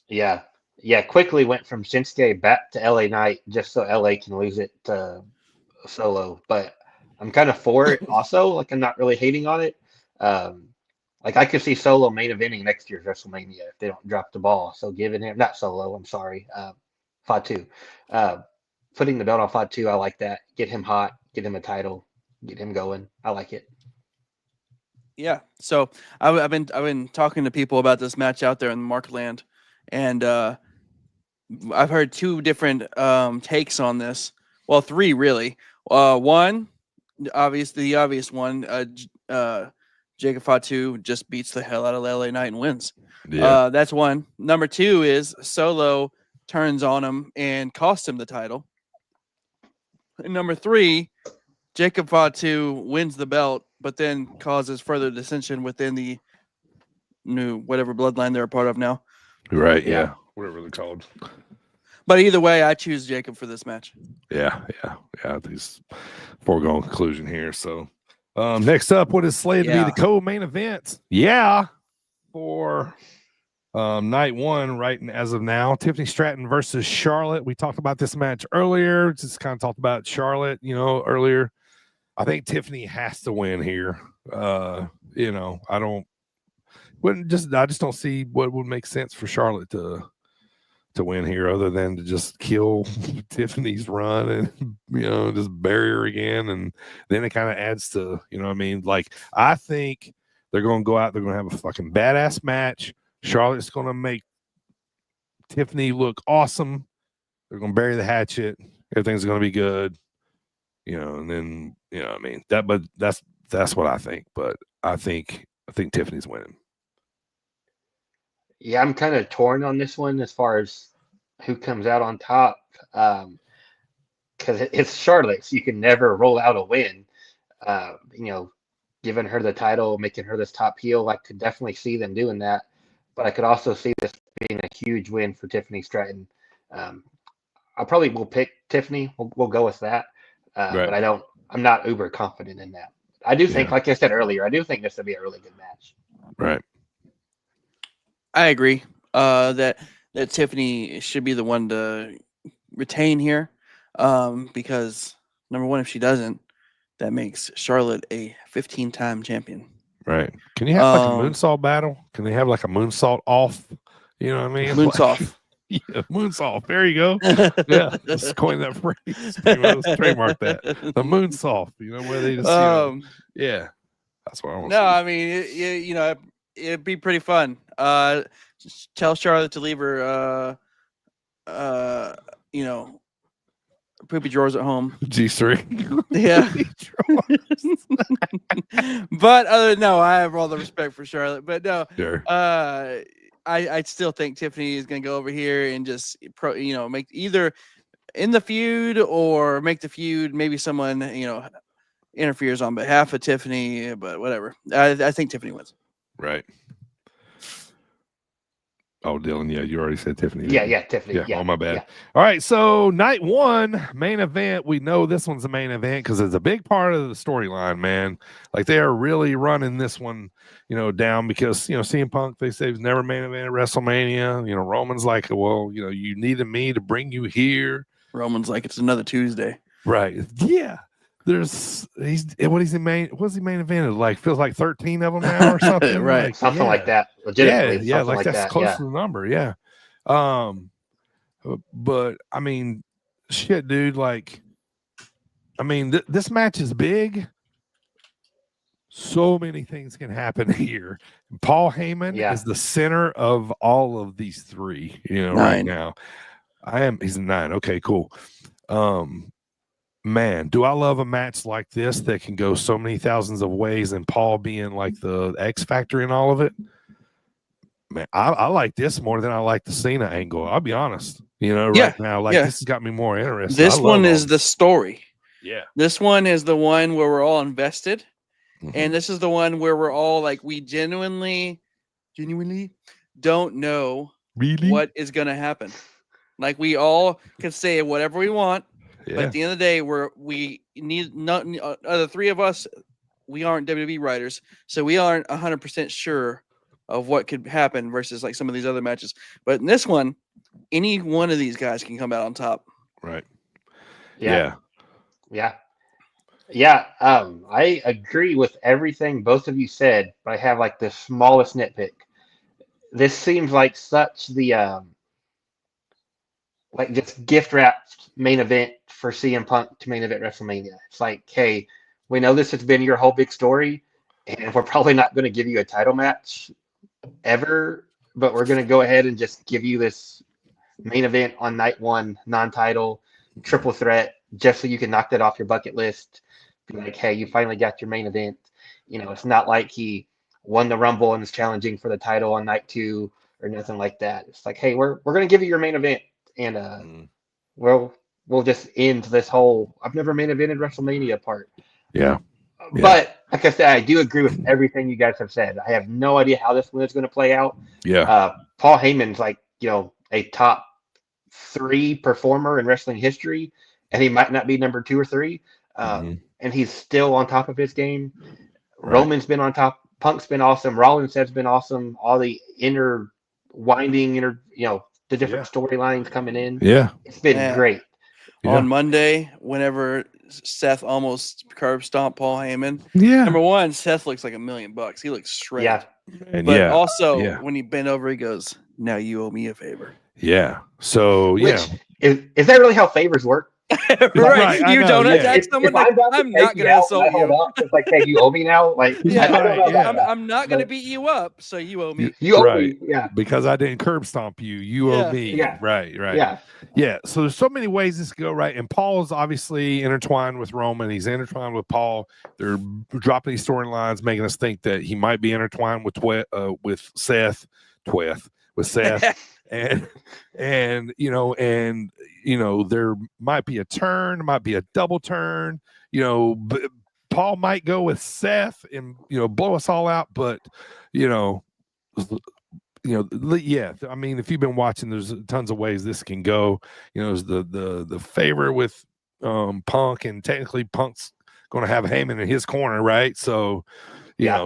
Yeah, quickly went from Shinsuke back to LA Knight just so LA can lose it to Solo. But I'm kind of for it also. Like, I'm not really hating on it. I could see Solo main eventing next year's WrestleMania if they don't drop the ball. So giving him, not Solo, I'm sorry, Fatu. Putting the belt on Fatu, I like that. Get him hot, get him a title, get him going. I like it. Yeah. So I've been talking to people about this match out there in Markland, and I've heard two different takes on this. Well, three really. One, the obvious one. Jacob Fatu just beats the hell out of LA Knight and wins. Yeah. That's one. Number two is Solo turns on him and costs him the title. And number three, Jacob Fatu wins the belt, but then causes further dissension within the new whatever bloodline they're a part of now. Right. Yeah. Whatever they're called. But either way, I choose Jacob for this match. Yeah. I think it's foregone conclusion here. So, Next up, what is slated to be the co-main event? For night one, right as of now, Tiffany Stratton versus Charlotte. We talked about this match earlier. Just kind of talked about Charlotte, earlier. I think Tiffany has to win here. I just don't see what would make sense for Charlotte to win here other than to just kill Tiffany's run and just bury her again. And then it kind of adds to, like, I think they're going to go out, they're going to have a fucking badass match. Charlotte's going to make Tiffany look awesome. They're going to bury the hatchet. Everything's going to be good, and then, but that's what I think. But I think Tiffany's winning. Yeah, I'm kind of torn on this one as far as who comes out on top. Because it's Charlotte, so you can never roll out a win. Giving her the title, making her this top heel, I could definitely see them doing that. But I could also see this being a huge win for Tiffany Stratton. I probably will pick Tiffany. We'll go with that. Right. But I'm not uber confident in that. I do think, like I said earlier, I do think this will be a really good match. Right. I agree that Tiffany should be the one to retain here, because number one, if she doesn't, that makes Charlotte a 15-time champion. Right. Can you have like a moonsault battle? Can they have like a moonsault off? You know what I mean? Moonsault. Yeah, moonsault. There you go. Yeah, let's coin that phrase. Let's trademark that. The moonsault. Where they just. Yeah, that's what I want. No, I mean, it'd be pretty fun. Just tell Charlotte to leave her, poopy drawers at home. G3. Yeah. But I have all the respect for Charlotte. But no, sure. I still think Tiffany is going to go over here and just make either in the feud or make the feud. Maybe someone interferes on behalf of Tiffany, but whatever. I think Tiffany wins. Right. Oh, Dylan, yeah, you already said Tiffany. Yeah, Tiffany. Yeah. Oh, my bad. Yeah. All right, so night one, main event. We know this one's the main event because it's a big part of the storyline, man. Like, they are really running this one, down because, CM Punk, they say, was never main event at WrestleMania. Roman's like, well, you needed me to bring you here. Roman's like, it's another Tuesday. Right. Yeah. What's he main evented? Like, feels like 13 of them now or something. Right. Like, something like that. Legitimately. Yeah, like that's that. close to the number. Yeah. But I mean, shit, dude, like, this match is big. So many things can happen here. Paul Heyman is the center of all of these three, right now. He's a 9. Okay, cool. Man, do I love a match like this that can go so many thousands of ways and Paul being like the X factor in all of it? Man, I like this more than I like the Cena angle. I'll be honest. Right now, this has got me more interested. This one is the story. Yeah. This one is the one where we're all invested. Mm-hmm. And this is the one where we're all like, we genuinely don't know what is going to happen. Like, we all can say whatever we want. Yeah. But at the end of the day, we need not the three of us. We aren't WWE writers, so we aren't 100% sure of what could happen versus like some of these other matches. But in this one, any one of these guys can come out on top. Right. Yeah. I agree with everything both of you said, but I have like the smallest nitpick. This seems like such the like just gift wrapped main event for CM Punk to main event WrestleMania. It's like, hey, we know this has been your whole big story, and we're probably not going to give you a title match ever, but we're going to go ahead and just give you this main event on night one, non-title, triple threat, just so you can knock that off your bucket list. Be like, hey, you finally got your main event. It's not like he won the Rumble and is challenging for the title on night 2 or nothing like that. It's like, hey, we're going to give you your main event. And we'll just end this whole I've never main evented WrestleMania part. Yeah. But like I said, I do agree with everything you guys have said. I have no idea how this one is going to play out. Yeah. Paul Heyman's like, a top 3 performer in wrestling history, and he might not be number 2 or 3. and he's still on top of his game. Right. Roman's been on top. Punk's been awesome. Rollins has been awesome. All the the different storylines coming in. Yeah. It's been great. Yeah. On Monday, whenever Seth almost curb stomped Paul Heyman. Yeah. Number one, Seth looks like $1 million. He looks shredded. Yeah. And But also, when he bent over, he goes, "Now you owe me a favor." Yeah. So Is that really how favors work? Right. You don't attack someone. If I'm not going to insult you. It's like, hey, you owe me now. Like, I'm not going to beat you up, so you owe me. You owe me. Yeah. Because I didn't curb stomp you. You owe me. Yeah. Right. Yeah. Yeah. So there's so many ways this could go, right? And Paul's obviously intertwined with Roman. He's intertwined with Paul. They're dropping these storylines, making us think that he might be intertwined with Seth. and there might be a turn, might be a double turn, Paul might go with Seth and blow us all out, but yeah, I mean, if you've been watching, there's tons of ways this can go. There's the favor with Punk, and technically Punk's going to have Heyman in his corner, right? So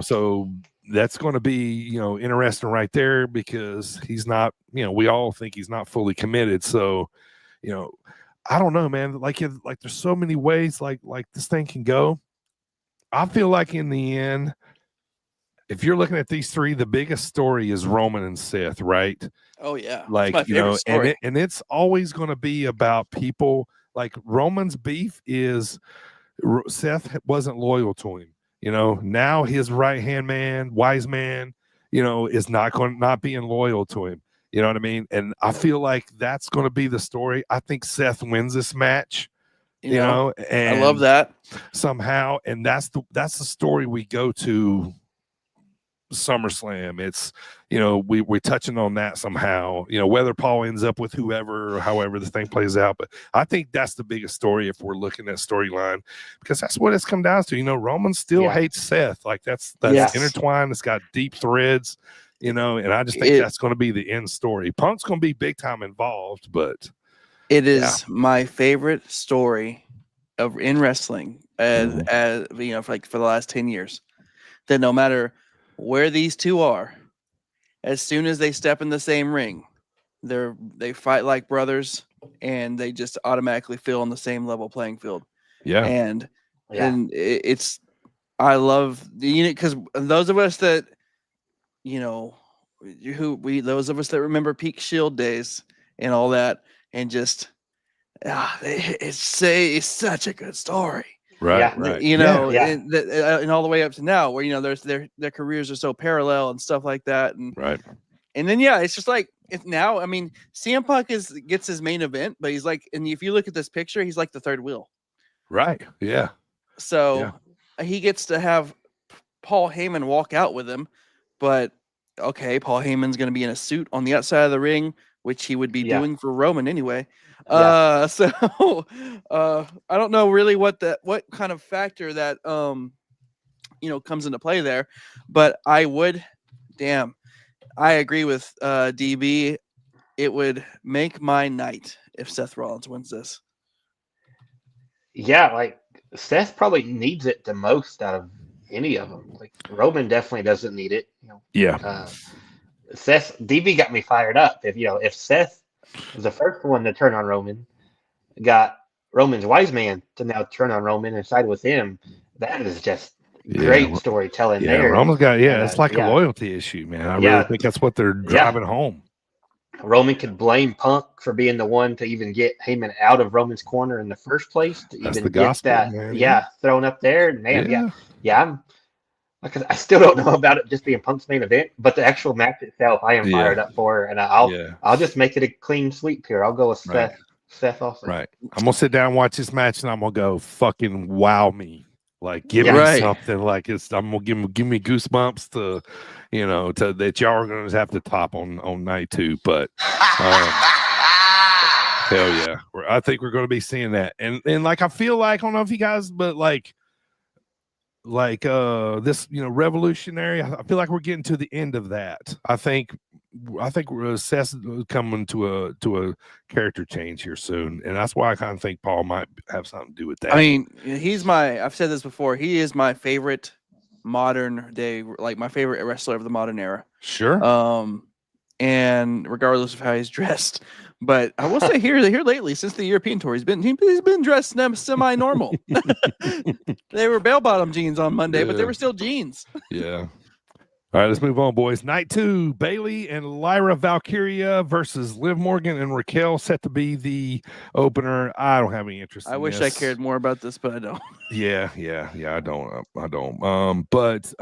so that's going to be, interesting right there, because he's not, we all think he's not fully committed. So, I don't know, man. Like there's so many ways like this thing can go. I feel like in the end, if you're looking at these three, the biggest story is Roman and Seth, right? Oh yeah. Like, and it's always going to be about people. Like Roman's beef is Seth wasn't loyal to him. Now his right-hand man, wise man, is not being loyal to him. You know what I mean? And I feel like that's going to be the story. I think Seth wins this match, and I love that somehow. And that's the story we go to SummerSlam. It's, we're touching on that somehow, whether Paul ends up with whoever or however the thing plays out. But I think that's the biggest story if we're looking at storyline, because that's what it's come down to. Roman still hates Seth. Like that's intertwined. It's got deep threads, and I just think that's going to be the end story. Punk's going to be big time involved, but it is my favorite story in wrestling as for the last 10 years, that no matter where these two are, as soon as they step in the same ring, they fight like brothers, and they just automatically feel on the same level playing field. Yeah. And I love the unit, because those of us that those of us that remember Peak Shield days and all that, and just it's such a good story. Right. Right. And all the way up to now, where their careers are so parallel and stuff like that, and right. And then it's just like now. I mean, CM Punk gets his main event, but he's like, and if you look at this picture, he's like the third wheel. Right. Yeah. So he gets to have Paul Heyman walk out with him, but okay, Paul Heyman's going to be in a suit on the outside of the ring, which he would be doing for Roman anyway. So I don't know really what kind of factor that comes into play there, but I agree with DB. It would make my night if Seth Rollins wins this. Yeah, like Seth probably needs it the most out of any of them. Like Roman definitely doesn't need it. Seth, DB got me fired up. If Seth was the first one to turn on Roman, got Roman's wise man to now turn on Roman and side with him, that is just great storytelling there. Roman's got it's like a loyalty issue, man. I really think that's what they're driving home. Roman could blame Punk for being the one to even get Heyman out of Roman's corner in the first place, to that's even get that thrown up there. Man, I'm because I still don't know about it just being Punk's main event, but the actual match itself, I am fired up for, and I'll just make it a clean sweep here. I'll go with Seth also. Right. I'm gonna sit down and watch this match, and I'm gonna go fucking wow me. Like give me something like I'm gonna give me goosebumps to that y'all are gonna have to top on night 2. But hell yeah, I think we're gonna be seeing that, and like I feel like, I don't know if you guys, but like this revolutionary, I feel like we're getting to the end of that. I think Seth's coming to a character change here soon, and that's why I kind of think Paul might have something to do with that. I mean, I've said this before. He is my favorite modern day, like my favorite wrestler of the modern era. Sure. And regardless of how he's dressed, but I will say here lately, since the European tour, he's been dressed semi-normal. They were bell-bottom jeans on Monday, but they were still jeans. Yeah. All right, let's move on, boys. Night 2, Bailey and Lyra Valkyria versus Liv Morgan and Raquel, set to be the opener. I don't have any interest. I wish I cared more about this, but I don't. Yeah. I don't. But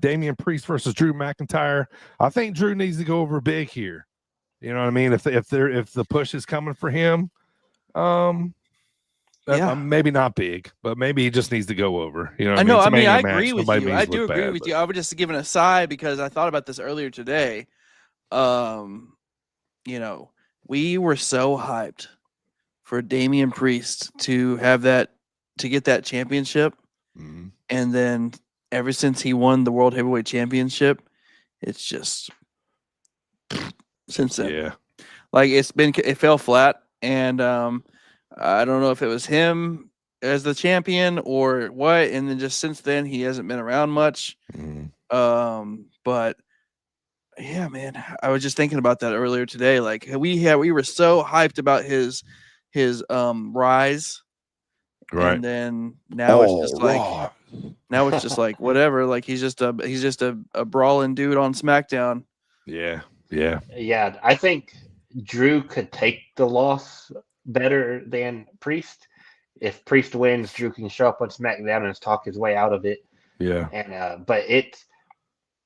Damian Priest versus Drew McIntyre. I think Drew needs to go over big here. You know what I mean? If the push is coming for him, maybe not big, but maybe he just needs to go over. You know, I mean, I agree with you. I do agree with you. I would just give an aside because I thought about this earlier today. You know, we were so hyped for Damian Priest to get that championship, and then ever since he won the World Heavyweight Championship, it's just since then. Yeah, like it fell flat, and I don't know if it was him as the champion or what, and then just since then he hasn't been around much. But yeah, man, I was just thinking about that earlier today. Like we were so hyped about his rise, right? And then now it's just like whatever. Like he's just a brawling dude on SmackDown. Yeah. I think Drew could take the loss better than Priest. If Priest wins, Drew can show up on SmackDown and talk his way out of it. Yeah. And but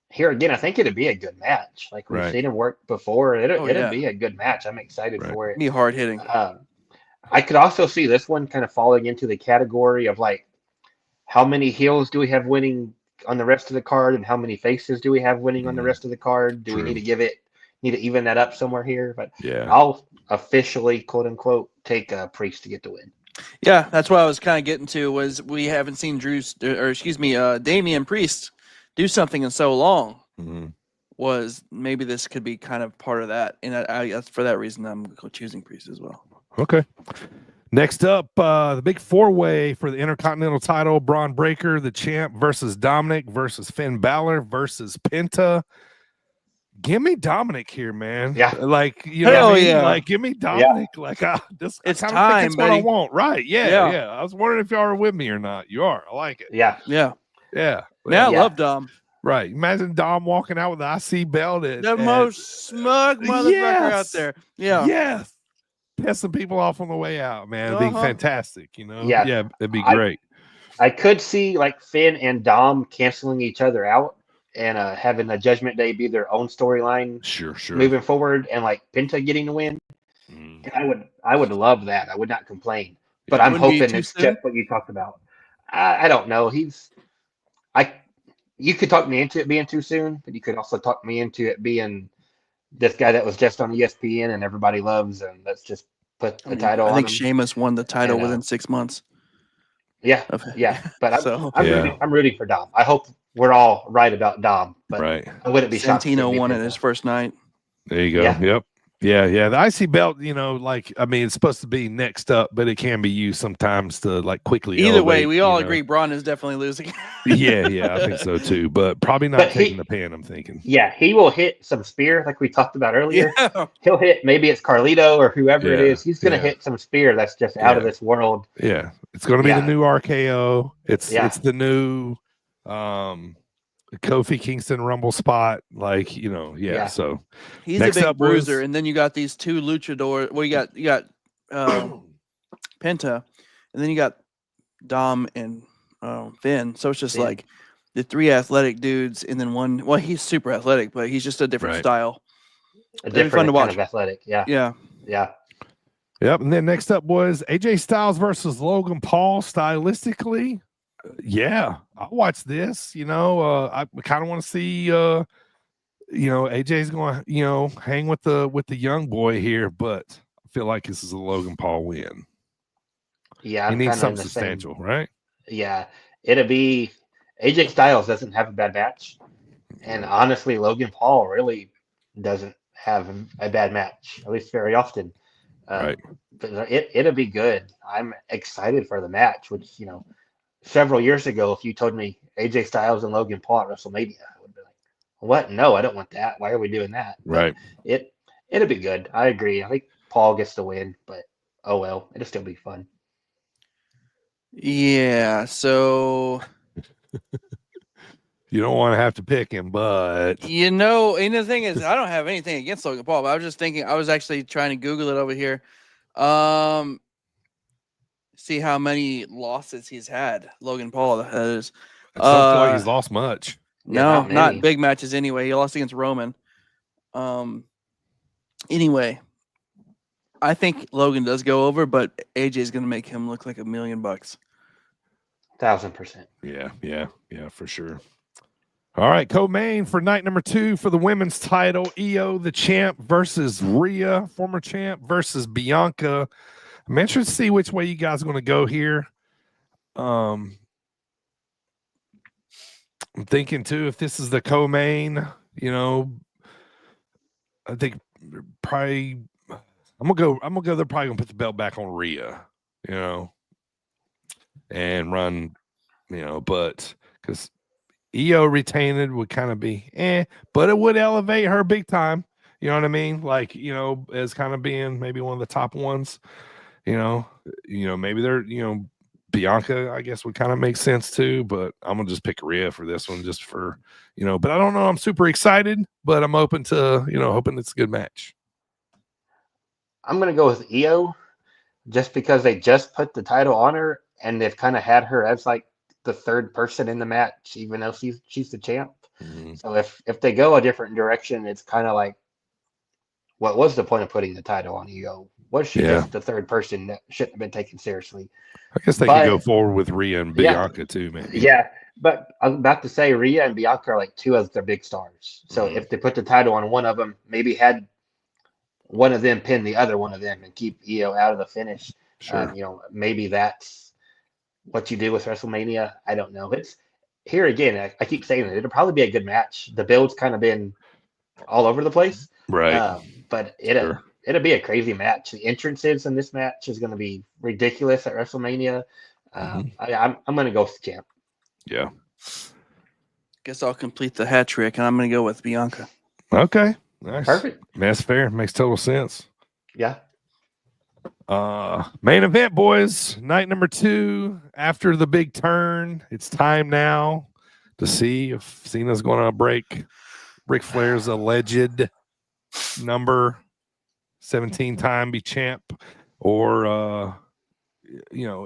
here again, I think it'd be a good match. Like we've seen him work before. It'd be a good match. I'm excited for it. It'd be hard hitting. I could also see this one kind of falling into the category of like, how many heels do we have winning on the rest of the card, and how many faces do we have winning on the rest of the card? Do we need to even that up somewhere here? But I'll officially, quote unquote, take Priest to get the win. Yeah, that's what I was kind of getting to. Was we haven't seen Damian Priest do something in so long. Was maybe this could be kind of part of that, and I for that reason I'm choosing Priest as well. Okay. Next up, the big 4-way for the Intercontinental title: Braun Breaker, the champ, versus Dominic, versus Finn Balor, versus Penta. Give me Dominic here, man. Yeah, like you know, like give me Dominic. Yeah. Like it's time, it's what I want. Right? Yeah. I was wondering if y'all are with me or not. You are. I like it. Yeah. Man, I love Dom. Right. Imagine Dom walking out with the IC belt. The most smug motherfucker out there. Yeah. Yes. Pissing people off on the way out, man. It'd be fantastic, you know? Yeah, it'd be great. I could see like Finn and Dom canceling each other out and having the Judgment Day be their own storyline. Sure. Moving forward, and like Penta getting the win. I would love that. I would not complain. But I'm hoping it's just what you talked about. I don't know. You could talk me into it being too soon, but you could also talk me into it being this guy that was just on ESPN and everybody loves, and let's just put the title on him. I think Sheamus won the title within 6 months. Yeah. But I'm rooting for Dom. I hope we're all right about Dom. But I wouldn't be shocked. Santino won it his first night. There you go. Yeah. Yep. Yeah. The IC belt, you know, like, I mean, it's supposed to be next up, but it can be used sometimes to like quickly. Either way, we all agree Braun is definitely losing. Yeah, I think so too. But probably not taking the pin, I'm thinking. Yeah, he will hit some spear like we talked about earlier. Yeah. He'll hit, maybe it's Carlito or whoever it is. He's going to hit some spear that's just out of this world. Yeah, it's going to be the new RKO. It's the new Kofi Kingston Rumble spot, like, you know, so he's a big bruiser, and then you got these two luchadors. Well, you got Penta, and then you got Dom and Finn. So it's just like the three athletic dudes, and then one. Well, he's super athletic, but he's just a different style. A different fun to watch. Kind of athletic, yeah. Yep. And then next up was AJ Styles versus Logan Paul. Stylistically, I'll watch this. You know, I kind of want to see, you know, AJ's going to, you know, hang with the young boy here, but I feel like this is a Logan Paul win. Yeah, he needs something substantial, right? Yeah, it'll be AJ Styles doesn't have a bad match, and honestly, Logan Paul really doesn't have a bad match, at least very often. Right. But it'll be good. I'm excited for the match, which, several years ago, if you told me AJ Styles and Logan Paul at WrestleMania, I would be like, what? No, I don't want that. Why are we doing that? Right. But it'll be good. I agree. I think Paul gets the win, but oh well, it'll still be fun. Yeah. So You don't want to have to pick him, but and the thing is, I don't have anything against Logan Paul, but I was just thinking. I was actually trying to Google it over here. See how many losses he's had. Logan Paul has. I don't feel like he's lost much. No, not not many. big matches anyway. He lost against Roman. Anyway, I think Logan does go over, but AJ is going to make him look like $1 million. 1,000%. Yeah, for sure. All right, co-main for night number 2 for the women's title, Io, the champ, versus Rhea, former champ, versus Bianca. I'm interested to see which way you guys are going to go here. I'm thinking too, if this is the co-main, I think probably I'm gonna go. They're probably gonna put the belt back on Rhea, and run, but because Io retained would kind of be but it would elevate her big time. You know what I mean? Like, as kind of being maybe one of the top ones. Maybe they're, Bianca, I guess, would kind of make sense too, but I'm gonna just pick Rhea for this one, just for, but I don't know. I'm super excited, but I'm open to, hoping it's a good match. I'm going to go with Io just because they just put the title on her and they've kind of had her as like the third person in the match, even though she's the champ. Mm-hmm. So if they go a different direction, it's kind of like, what was the point of putting the title on Io? Was she just the third person that shouldn't have been taken seriously? I guess they could go forward with Rhea and Bianca too, man. Yeah, but I was about to say Rhea and Bianca are like two of their big stars. So if they put the title on one of them, maybe had one of them pin the other one of them and keep Io out of the finish. Sure. Maybe that's what you do with WrestleMania. I don't know. It's here again. I keep saying it. It'll probably be a good match. The build's kind of been all over the place, right? But it'll be a crazy match. The entrances in this match is going to be ridiculous at WrestleMania. I'm going to go with the champ. Yeah. Guess I'll complete the hat trick, and I'm going to go with Bianca. Okay. Nice. Perfect. That's fair. Makes total sense. Yeah. Main event, boys. Night number 2. After the big turn, it's time now to see if Cena's going to break Ric Flair's alleged number 17 time be champ, or and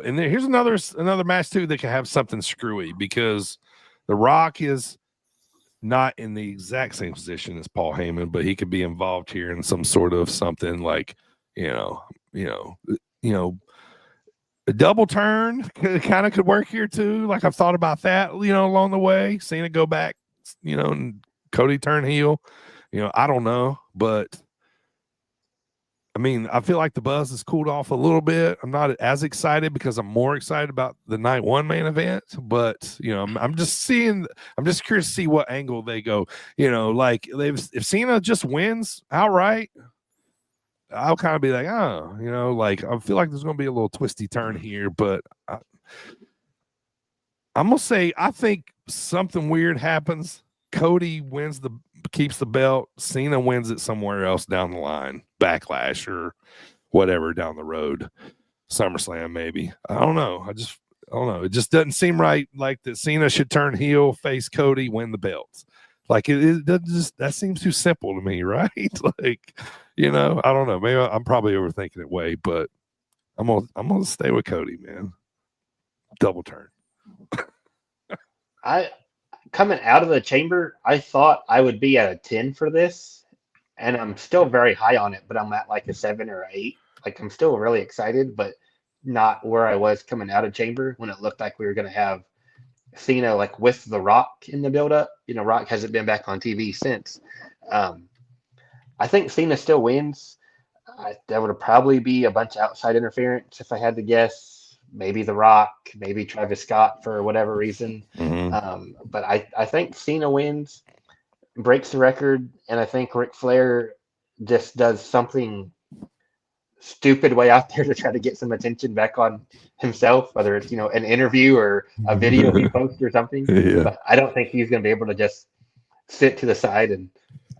then here's another match too that can have something screwy, because The Rock is not in the exact same position as Paul Heyman, but he could be involved here in some sort of something like, a double turn kind of could work here too. Like, I've thought about that, along the way. Cena go back, and Cody turn heel. I don't know, but I mean, I feel like the buzz has cooled off a little bit. I'm not as excited because I'm more excited about the night 1 main event, but I'm just curious to see what angle they go. Like, if Cena just wins outright, I'll kind of be like, like, I feel like there's going to be a little twisty turn here, but I'm going to say, I think something weird happens. Cody keeps the belt. Cena wins it somewhere else down the line. Backlash or whatever down the road. SummerSlam, maybe. I don't know. I don't know. It just doesn't seem right, like that Cena should turn heel, face Cody, win the belts. Like, it doesn't that seems too simple to me, right? Like, I don't know. Maybe I'm probably overthinking it way, but I'm gonna stay with Cody, man. Double turn. Coming out of the chamber, I thought I would be at a 10 for this, and I'm still very high on it, but I'm at like a 7 or 8. Like, I'm still really excited, but not where I was coming out of chamber when it looked like we were going to have Cena like with The Rock in the build-up. Rock hasn't been back on TV since. I think Cena still wins. There would probably be a bunch of outside interference if I had to guess. Maybe The Rock, maybe Travis Scott for whatever reason. Mm-hmm. But I think Cena wins. breaks the record, and I think Ric Flair just does something stupid way out there to try to get some attention back on himself, whether it's an interview or a video he posts or something. Yeah. But I don't think he's going to be able to just sit to the side and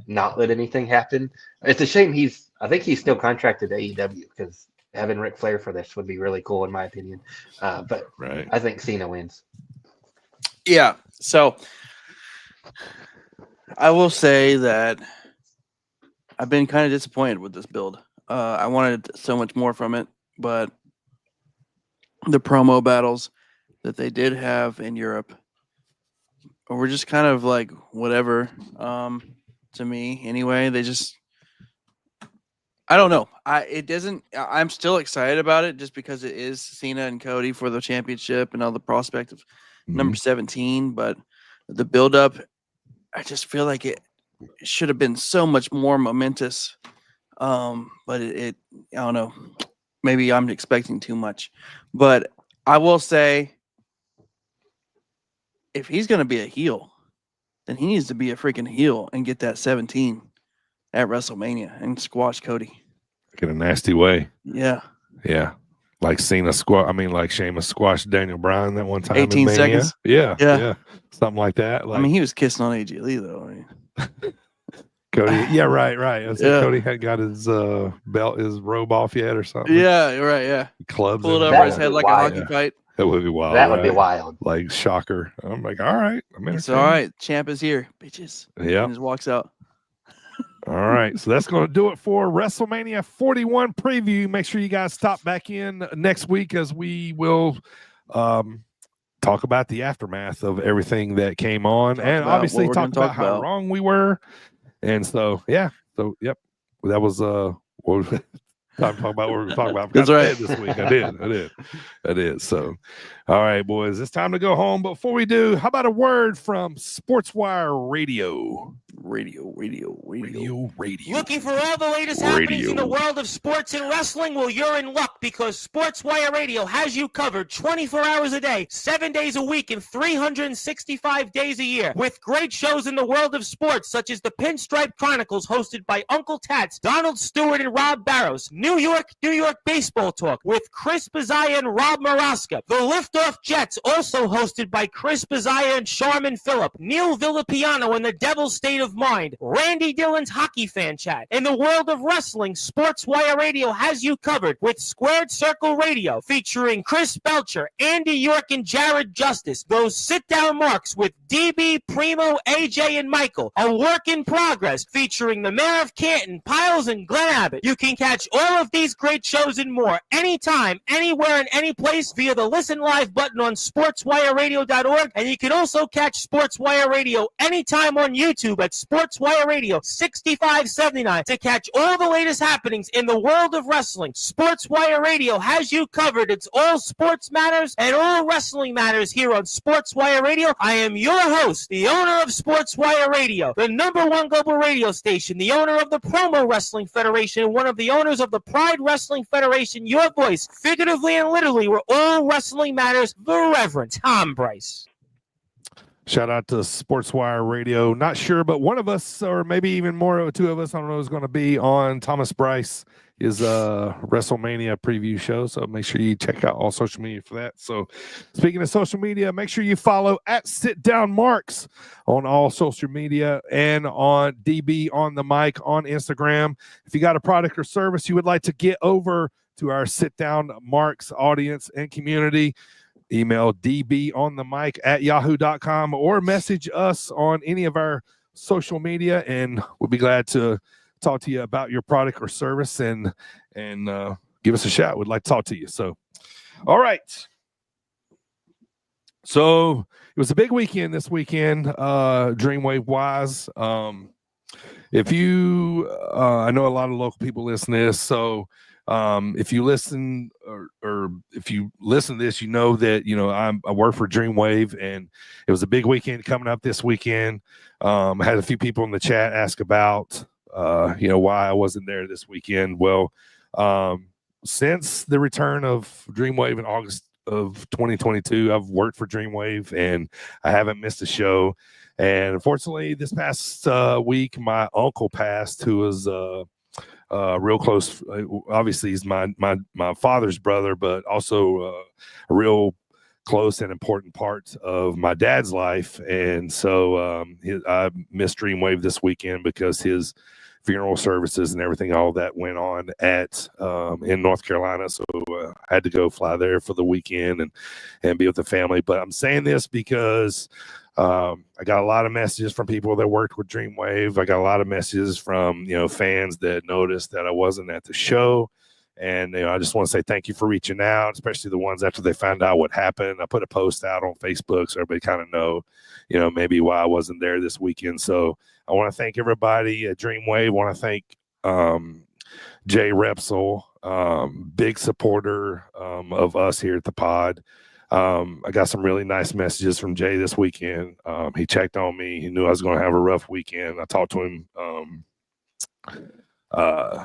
not let anything happen. It's a shame I think he's still contracted to AEW, because having Ric Flair for this would be really cool in my opinion. But Right. I think Cena wins. Yeah. So I will say that I've been kind of disappointed with this build. I wanted so much more from it, but the promo battles that they did have in Europe were just kind of like whatever, to me anyway. I don't know. I'm still excited about it just because it is Cena and Cody for the championship and all the prospect of number 17, but the build up, I just feel like it should have been so much more momentous. But I don't know. Maybe I'm expecting too much. But I will say, if he's going to be a heel, then he needs to be a freaking heel and get that 17 at WrestleMania and squash Cody. In a nasty way. Yeah. Yeah. Like Sheamus squashed Daniel Bryan that one time. 18 in Mania. seconds. Yeah. Something like that. Like, I mean, he was kissing on AJ Lee, though. Cody. Yeah, right. I said Yeah. Cody hadn't got his his robe off yet or something. Yeah, right, yeah. Clubs. Pull it him. over his That head would like be a wild. hockey fight. That would be wild. That would be right? wild. Like shocker. I'm like, all right. It's all right. Champ is here, bitches. Yeah. And just walks out. All right. So that's going to do it for WrestleMania 41 preview. Make sure you guys stop back in next week as we will talk about the aftermath of everything that came on, and obviously talk about how wrong we were. And so, yeah. So, yep. That was what was time to talk about what we were talking about. That's right. This week. I did. So, all right, boys. It's time to go home. But before we do, how about a word from SportsWire Radio? Radio. Looking for all the latest happenings in the world of sports and wrestling? Well, you're in luck, because SportsWire Radio has you covered 24 hours a day, 7 days a week, and 365 days a year, with great shows in the world of sports, such as the Pinstripe Chronicles, hosted by Uncle Tats, Donald Stewart, and Rob Barrows, New York Baseball Talk with Chris Bazaya and Rob Maraska, the Liftoff Jets, also hosted by Chris Bazaya and Sharman Phillip, Neil Villapiano and the Devil's State of Mind, Randy Dillon's Hockey Fan Chat. In the world of wrestling, SportsWire Radio has you covered with Squared Circle Radio, featuring Chris Belcher, Andy York, and Jared Justice. Those sit-down marks with DB, Primo, AJ, and Michael. A work in progress, featuring the Mayor of Canton, Piles, and Glenn Abbott. You can catch all of these great shows and more anytime, anywhere, and any place via the Listen Live button on SportsWireRadio.org, and you can also catch SportsWire Radio anytime on YouTube at SportsWire Radio 6579 to catch all the latest happenings in the world of wrestling. SportsWire Radio has you covered. It's all sports matters and all wrestling matters here on SportsWire Radio. I am your host, the owner of SportsWire Radio, the #1 global radio station, the owner of the Promo Wrestling Federation, and one of the owners of the Pride Wrestling Federation. Your voice, figuratively and literally, where all wrestling matters, the Reverend Tom Bryce. Shout out to SportsWire Radio. Not sure, but one of us, or maybe even more, two of us, I don't know, is going to be on Thomas Bryce, his WrestleMania preview show. So make sure you check out all social media for that. So speaking of social media, make sure you follow at Sit Down Marks on all social media and on DB on the Mic on Instagram. If you got a product or service you would like to get over to our Sit Down Marks audience and community, email dbonthemic@yahoo.com or message us on any of our social media, and we'll be glad to talk to you about your product or service and give us a shout. We'd like to talk to you. So, all right. So it was a big weekend this weekend, Dreamwave wise. If you, I know a lot of local people listen to this, so if you listen or if you listen to this, you know that, I work for Dreamwave, and it was a big weekend coming up this weekend. I had a few people in the chat ask about, why I wasn't there this weekend. Well, since the return of Dreamwave in August of 2022, I've worked for Dreamwave, and I haven't missed a show. And unfortunately, this past week, my uncle passed, who was real close. Obviously, he's my father's brother, but also a real close and important part of my dad's life. And so I missed Dreamwave this weekend because his funeral services and everything, all that went on at in North Carolina. So I had to go fly there for the weekend and be with the family. But I'm saying this because I got a lot of messages from people that worked with Dreamwave. I got a lot of messages from, fans that noticed that I wasn't at the show. And, I just want to say thank you for reaching out, especially the ones after they found out what happened. I put a post out on Facebook so everybody kind of know, maybe why I wasn't there this weekend. So I want to thank everybody at Dreamwave. I want to thank Jay Repsol, big supporter of us here at the pod. I got some really nice messages from Jay this weekend. He checked on me. He knew I was going to have a rough weekend. I talked to him.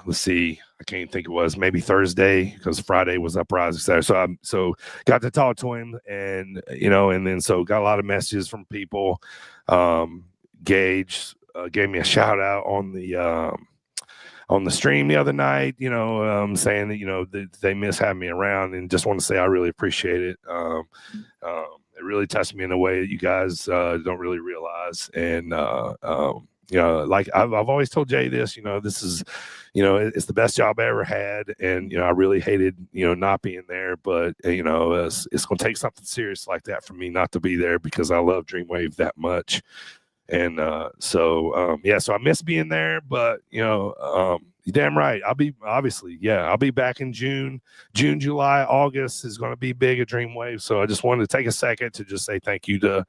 Let's see, I can't think it was maybe Thursday because Friday was Uprising Saturday. So got to talk to him, and and then so got a lot of messages from people. Gage gave me a shout out on the stream the other night, saying that they miss having me around, and just want to say I really appreciate it. It really touched me in a way that you guys don't really realize, and like I've always told Jay this, this is, it's the best job I ever had. And, I really hated, not being there, but, it's going to take something serious like that for me not to be there because I love Dreamwave that much. And so I miss being there, but, you're damn right. I'll be back in June, July, August is going to be big at Dreamwave. So I just wanted to take a second to just say thank you to,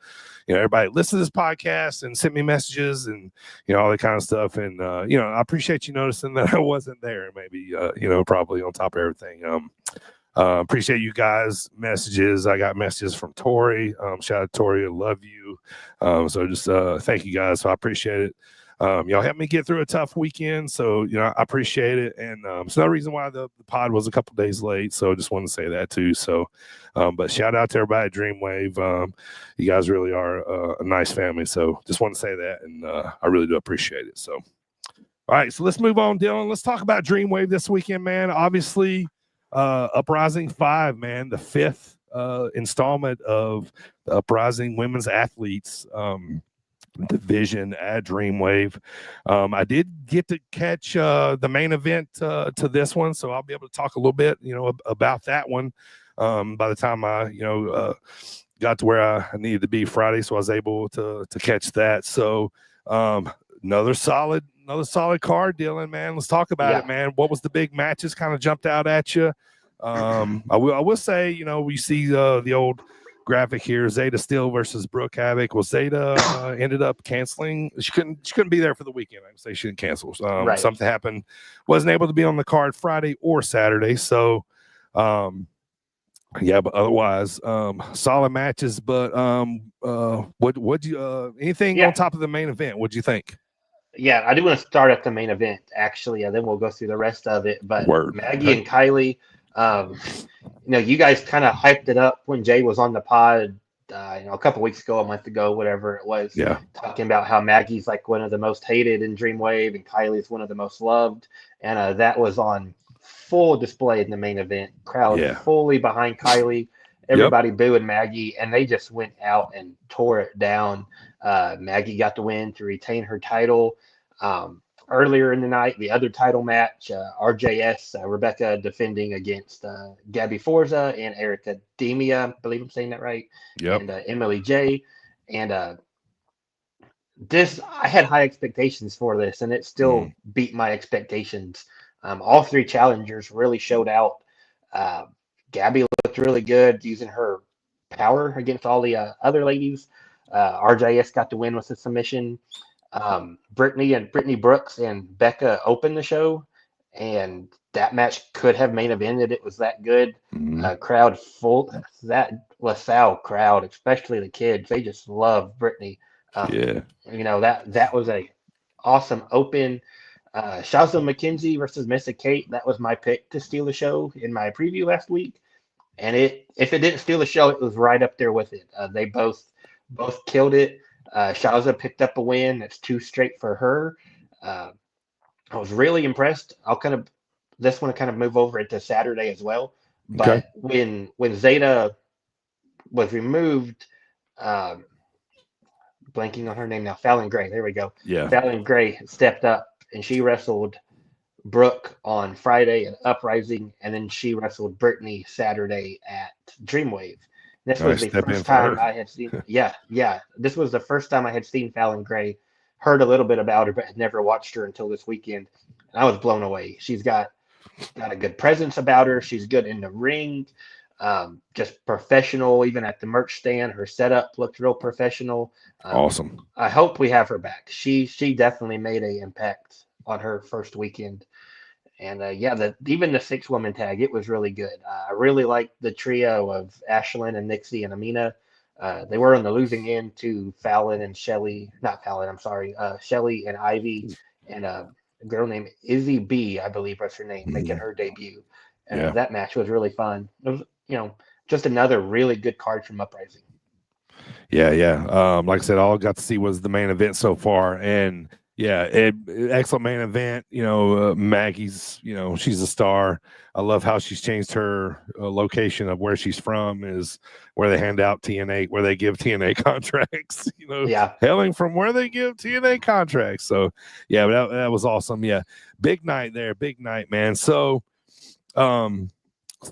everybody listen to this podcast and send me messages and, all that kind of stuff. And, I appreciate you noticing that I wasn't there, maybe, probably on top of everything. Appreciate you guys' messages. I got messages from Tori. Shout out to Tori. I love you. So just thank you guys. So I appreciate it. Y'all helped me get through a tough weekend, so I appreciate it. And it's no reason why the pod was a couple days late, so I just wanted to say that too. So but shout out to everybody at Dreamwave. You guys really are a nice family, so just want to say that, and I really do appreciate it. So all right, so let's move on, Dylan. Let's talk about Dreamwave this weekend, man. Obviously Uprising 5, man, the 5th installment of the Uprising Women's Athletes division at Dreamwave. I did get to catch the main event to this one, so I'll be able to talk a little bit about that one by the time I got to where I needed to be Friday, so I was able to catch that. So another solid card, Dylan, man. Let's talk about it, man. What was the big matches kind of jumped out at you? I will say, we see the old graphic here, Zeta Steele versus Brooke Havoc. Well, Zeta ended up canceling. She couldn't be there for the weekend. I would say she didn't cancel. Right. Something happened. Wasn't able to be on the card Friday or Saturday. So, but otherwise, solid matches. But what you anything on top of the main event? What'd you think? Yeah, I do want to start at the main event actually, and then we'll go through the rest of it. But Maggie and Kylie. You guys kind of hyped it up when Jay was on the pod, a couple weeks ago, a month ago, whatever it was. Yeah. Talking about how Maggie's like one of the most hated in Dreamwave and Kylie's one of the most loved. And that was on full display in the main event. Crowd fully behind Kylie, everybody booing Maggie, and they just went out and tore it down. Maggie got the win to retain her title. Earlier in the night, the other title match, RJS, Rebecca defending against Gabby Forza and Erica Demia, I believe I'm saying that right. Yep. And Emily J. And I had high expectations for this, and it still beat my expectations. All three challengers really showed out. Gabby looked really good using her power against all the other ladies. RJS got the win with a submission. Brittany Brooks and Becca opened the show, and that match could have main evented. It was that good. Crowd full. That LaSalle crowd, especially the kids, they just love Brittany. That was a awesome open. Shazza McKenzie versus Missa Kate. That was my pick to steal the show in my preview last week, and if it didn't steal the show, it was right up there with it. They both killed it. Shaza picked up a win. That's 2 straight for her. I was really impressed. This one kind of move over into Saturday as well. But when Zeta was removed, blanking on her name now, Fallon Gray. There we go. Yeah. Fallon Gray stepped up and she wrestled Brooke on Friday at Uprising, and then she wrestled Brittany Saturday at Dreamwave. This was the first time I had seen. Yeah. This was the first time I had seen Fallon Gray. Heard a little bit about her, but had never watched her until this weekend. And I was blown away. She's got a good presence about her. She's good in the ring. Just professional, even at the merch stand. Her setup looked real professional. Awesome. I hope we have her back. She definitely made an impact on her first weekend. And even the 6-woman tag, it was really good. I really liked the trio of Ashlyn and Nixie and Amina. They were on the losing end to Fallon and Shelly. Not Fallon, I'm sorry. Shelly and Ivy and a girl named Izzy B, I believe was her name, making her debut. And that match was really fun. It was, just another really good card from Uprising. Yeah. Like I said, all I got to see was the main event so far. And excellent main event. Maggie's, she's a star. I love how she's changed her location of where she's from, is where they hand out TNA, where they give TNA contracts, hailing from where they give TNA contracts. So, that was awesome. Yeah. Big night there. Big night, man. So,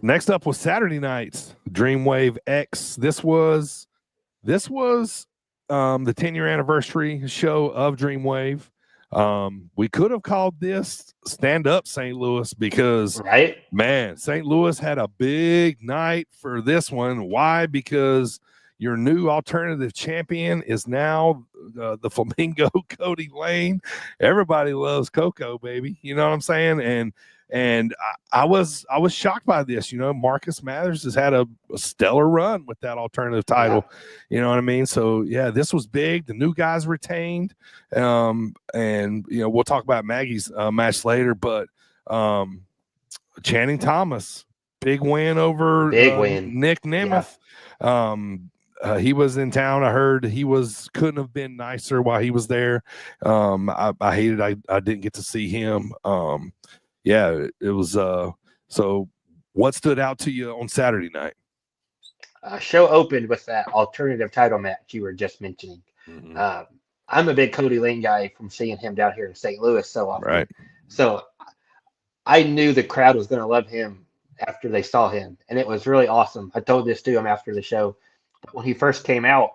next up was Saturday night's Dreamwave X. This was the 10-year anniversary show of Dreamwave. We could have called this Stand Up St. Louis because, man, St. Louis had a big night for this one. Why? Because your new alternative champion is now the Flamingo Cody Lane. Everybody loves Coco, baby. You know what I'm saying? And I was shocked by this. Marcus Mathers has had a stellar run with that alternative title. You know what I mean? So this was big. The new guys retained, and we'll talk about Maggie's match later. But Channing Thomas, big win over Nick Nemeth. He was in town. I heard he couldn't have been nicer while he was there. I hated I didn't get to see him. It was so what stood out to you on Saturday night? Show opened with that alternative title match you were just mentioning. I'm a big Cody Lane guy from seeing him down here in St. Louis so often. Right. So I knew the crowd was going to love him after they saw him, and it was really awesome. I told this to him after the show. But when he first came out,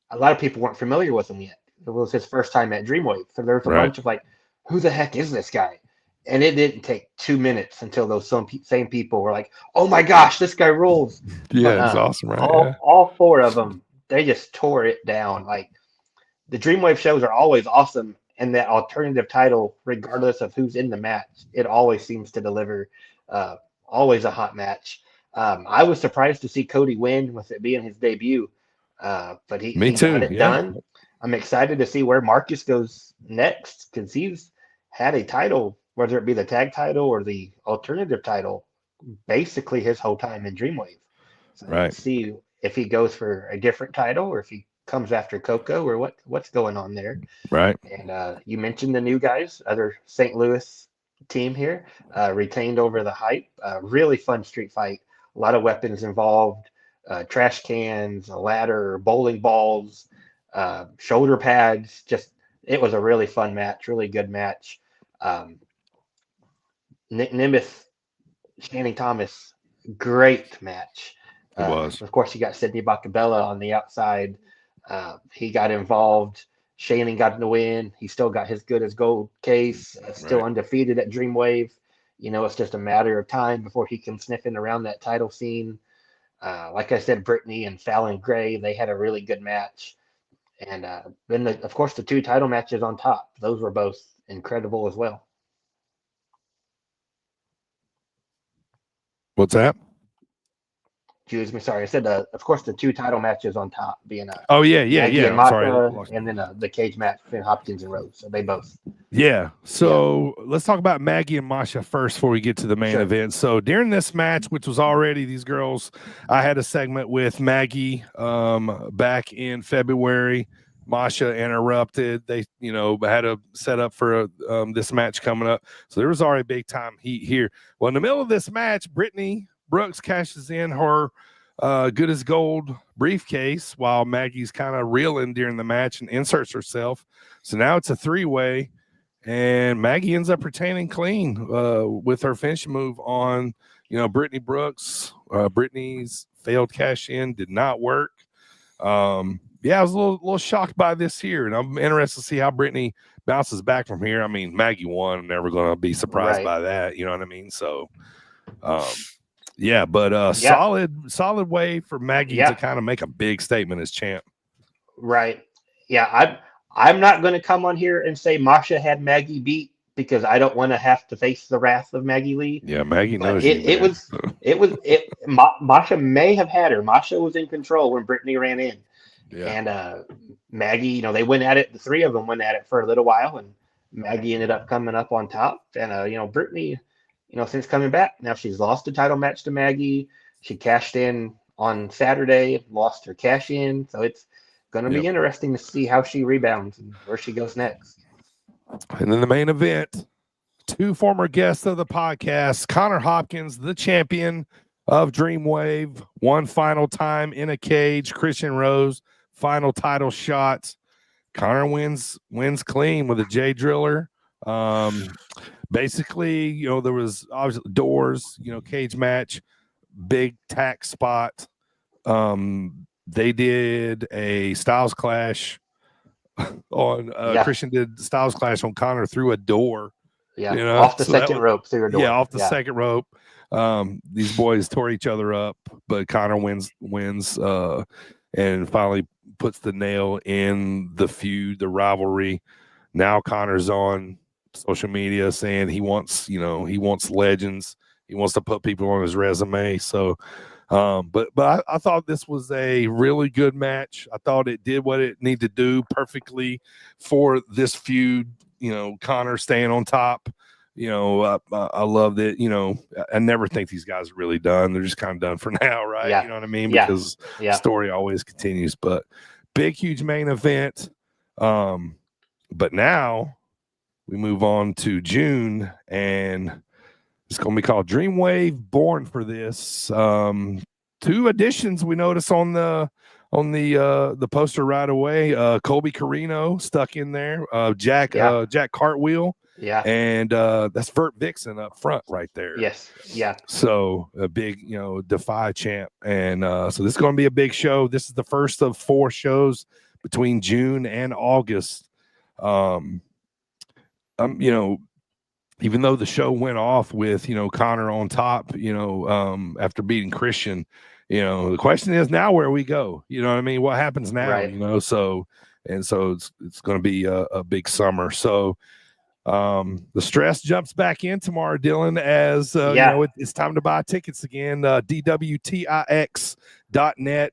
a lot of people weren't familiar with him yet. It was his first time at Dreamwave. So there was a bunch of who the heck is this guy? And it didn't take 2 minutes until those same people were like, "Oh my gosh, this guy rules!" Yeah, it's awesome, right? All 4 of them, they just tore it down. Like the Dreamwave shows are always awesome, and that alternative title, regardless of who's in the match, it always seems to deliver. Always a hot match. I was surprised to see Cody win with it being his debut, but he got it done. I'm excited to see where Marcus goes next because he's had a title, whether it be the tag title or the alternative title, basically his whole time in Dreamwave. So let's see if he goes for a different title or if he comes after Coco or what's going on there. Right. And you mentioned the new guys, other St. Louis team here, retained over the hype. Really fun street fight. A lot of weapons involved, trash cans, a ladder, bowling balls, shoulder pads. Just, it was a really fun match, really good match. Nick Nemeth, Channing Thomas, great match. It was. Of course, you got Sidney Bacabella on the outside. He got involved. Channing got the win. He still got his good as gold case, still undefeated at Dreamwave. It's just a matter of time before he can sniff in around that title scene. Like I said, Brittany and Fallon Gray, they had a really good match. And then, of course, the 2 title matches on top. Those were both incredible as well. What's that? Excuse me, sorry. I said, of course, the 2 title matches on top being Maggie and I'm sorry. Masha, and then the cage match between Hopkins and Rose. So they both. Yeah. So let's talk about Maggie and Masha first before we get to the main event. So during this match, which was already these girls, I had a segment with Maggie back in February. Masha interrupted. They, had a set up for this match coming up. So there was already big time heat here. Well, in the middle of this match, Brittany Brooks cashes in her good as gold briefcase while Maggie's kind of reeling during the match and inserts herself. So now it's a 3-way, and Maggie ends up retaining clean with her finish move on, Brittany Brooks. Brittany's failed cash in did not work. I was a little shocked by this here, and I'm interested to see how Brittany bounces back from here. I mean, Maggie won. I'm never going to be surprised by that. You know what I mean? So, solid way for Maggie to kind of make a big statement as champ. Right. Yeah. I'm not going to come on here and say Masha had Maggie beat because I don't want to have to face the wrath of Maggie Lee. Yeah, Maggie knows Masha may have had her. Masha was in control when Brittany ran in. Yeah. And Maggie, they went at it. The 3 of them went at it for a little while, and Maggie ended up coming up on top. And Brittany, since coming back, now she's lost the title match to Maggie. She cashed in on Saturday, lost her cash in. So it's going to be interesting to see how she rebounds and where she goes next. And then the main event, 2 former guests of the podcast, Connor Hopkins, the champion of Dreamwave, one final time in a cage. Christian Rose, final title shot. Connor wins clean with a J Driller. Basically, there was obviously doors, cage match, big tack spot. They did a Styles Clash on Christian did Styles Clash on Connor through a door. Yeah, off the second rope through a door. Yeah, off the second rope. These boys tore each other up, but Connor wins, and finally puts the nail in the feud, the rivalry. Now Connor's on social media saying he wants legends. He wants to put people on his resume. So, but I thought this was a really good match. I thought it did what it needed to do perfectly for this feud. Connor staying on top. I loved it. I never think these guys are really done. They're just kind of done for now, right? Yeah. You know what I mean? Because the story always continues. But big, huge main event. But now we move on to June, and it's going to be called Dreamwave Born for this. 2 additions we notice on the poster right away. Colby Carino stuck in there. Jack Cartwheel. Yeah. And that's Vert Vixen up front right there. Yes. Yeah. So a big, Defy champ. And so this is going to be a big show. This is the first of 4 shows between June and August. Even though the show went off with, Connor on top, after beating Christian, the question is now where we go. You know what I mean? What happens now? Right. So it's going to be a big summer. So the stress jumps back in tomorrow, Dylan, as it's time to buy tickets again. DWTIX.net,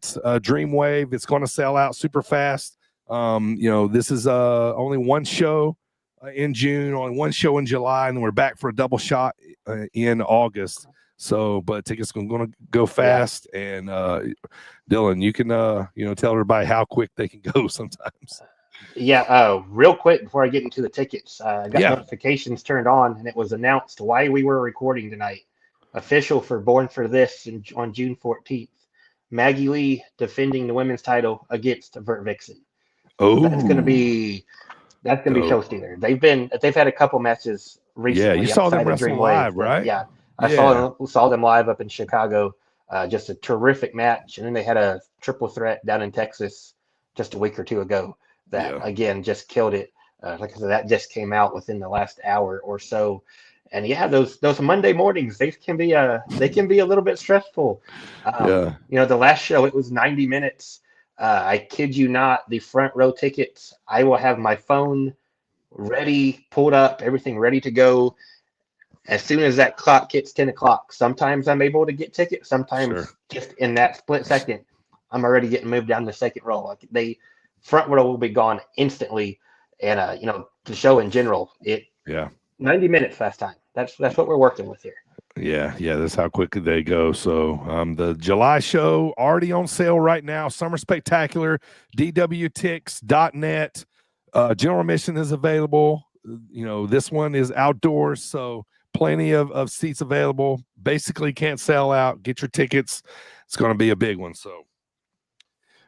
Dreamwave. It's going to sell out super fast. This is only 1 show in June, only 1 show in July, and then we're back for a double shot in August. So, but tickets are going to go fast. And Dylan, you can tell everybody how quick they can go sometimes. Yeah, real quick before I get into the tickets, I got notifications turned on, and it was announced why we were recording tonight. Official for Born for This on June 14th. Maggie Lee defending the women's title against Vert Vixen. Oh, that's gonna be show stealer. They've had a couple matches recently. Yeah, you saw them wrestling live, right? Yeah, I saw them live up in Chicago. Just a terrific match, and then they had a triple threat down in Texas just a week or 2 ago. That again just killed it. Like I said, that just came out within the last hour or so. And those Monday mornings, they can be a little bit stressful. The last show, it was 90 minutes. I kid you not, the front row tickets, I will have my phone ready, pulled up, everything ready to go. as soon as that clock hits 10 o'clock, sometimes I'm able to get tickets. Sometimes just in that split second, I'm already getting moved down the second row. Like front row will be gone instantly. And, the show in general, 90 minutes last time. That's what we're working with here. Yeah, that's how quickly they go. So the July show already on sale right now. Summer Spectacular, dwtix.net. General admission is available. This one is outdoors, so plenty of seats available. Basically can't sell out. Get your tickets. It's going to be a big one. So,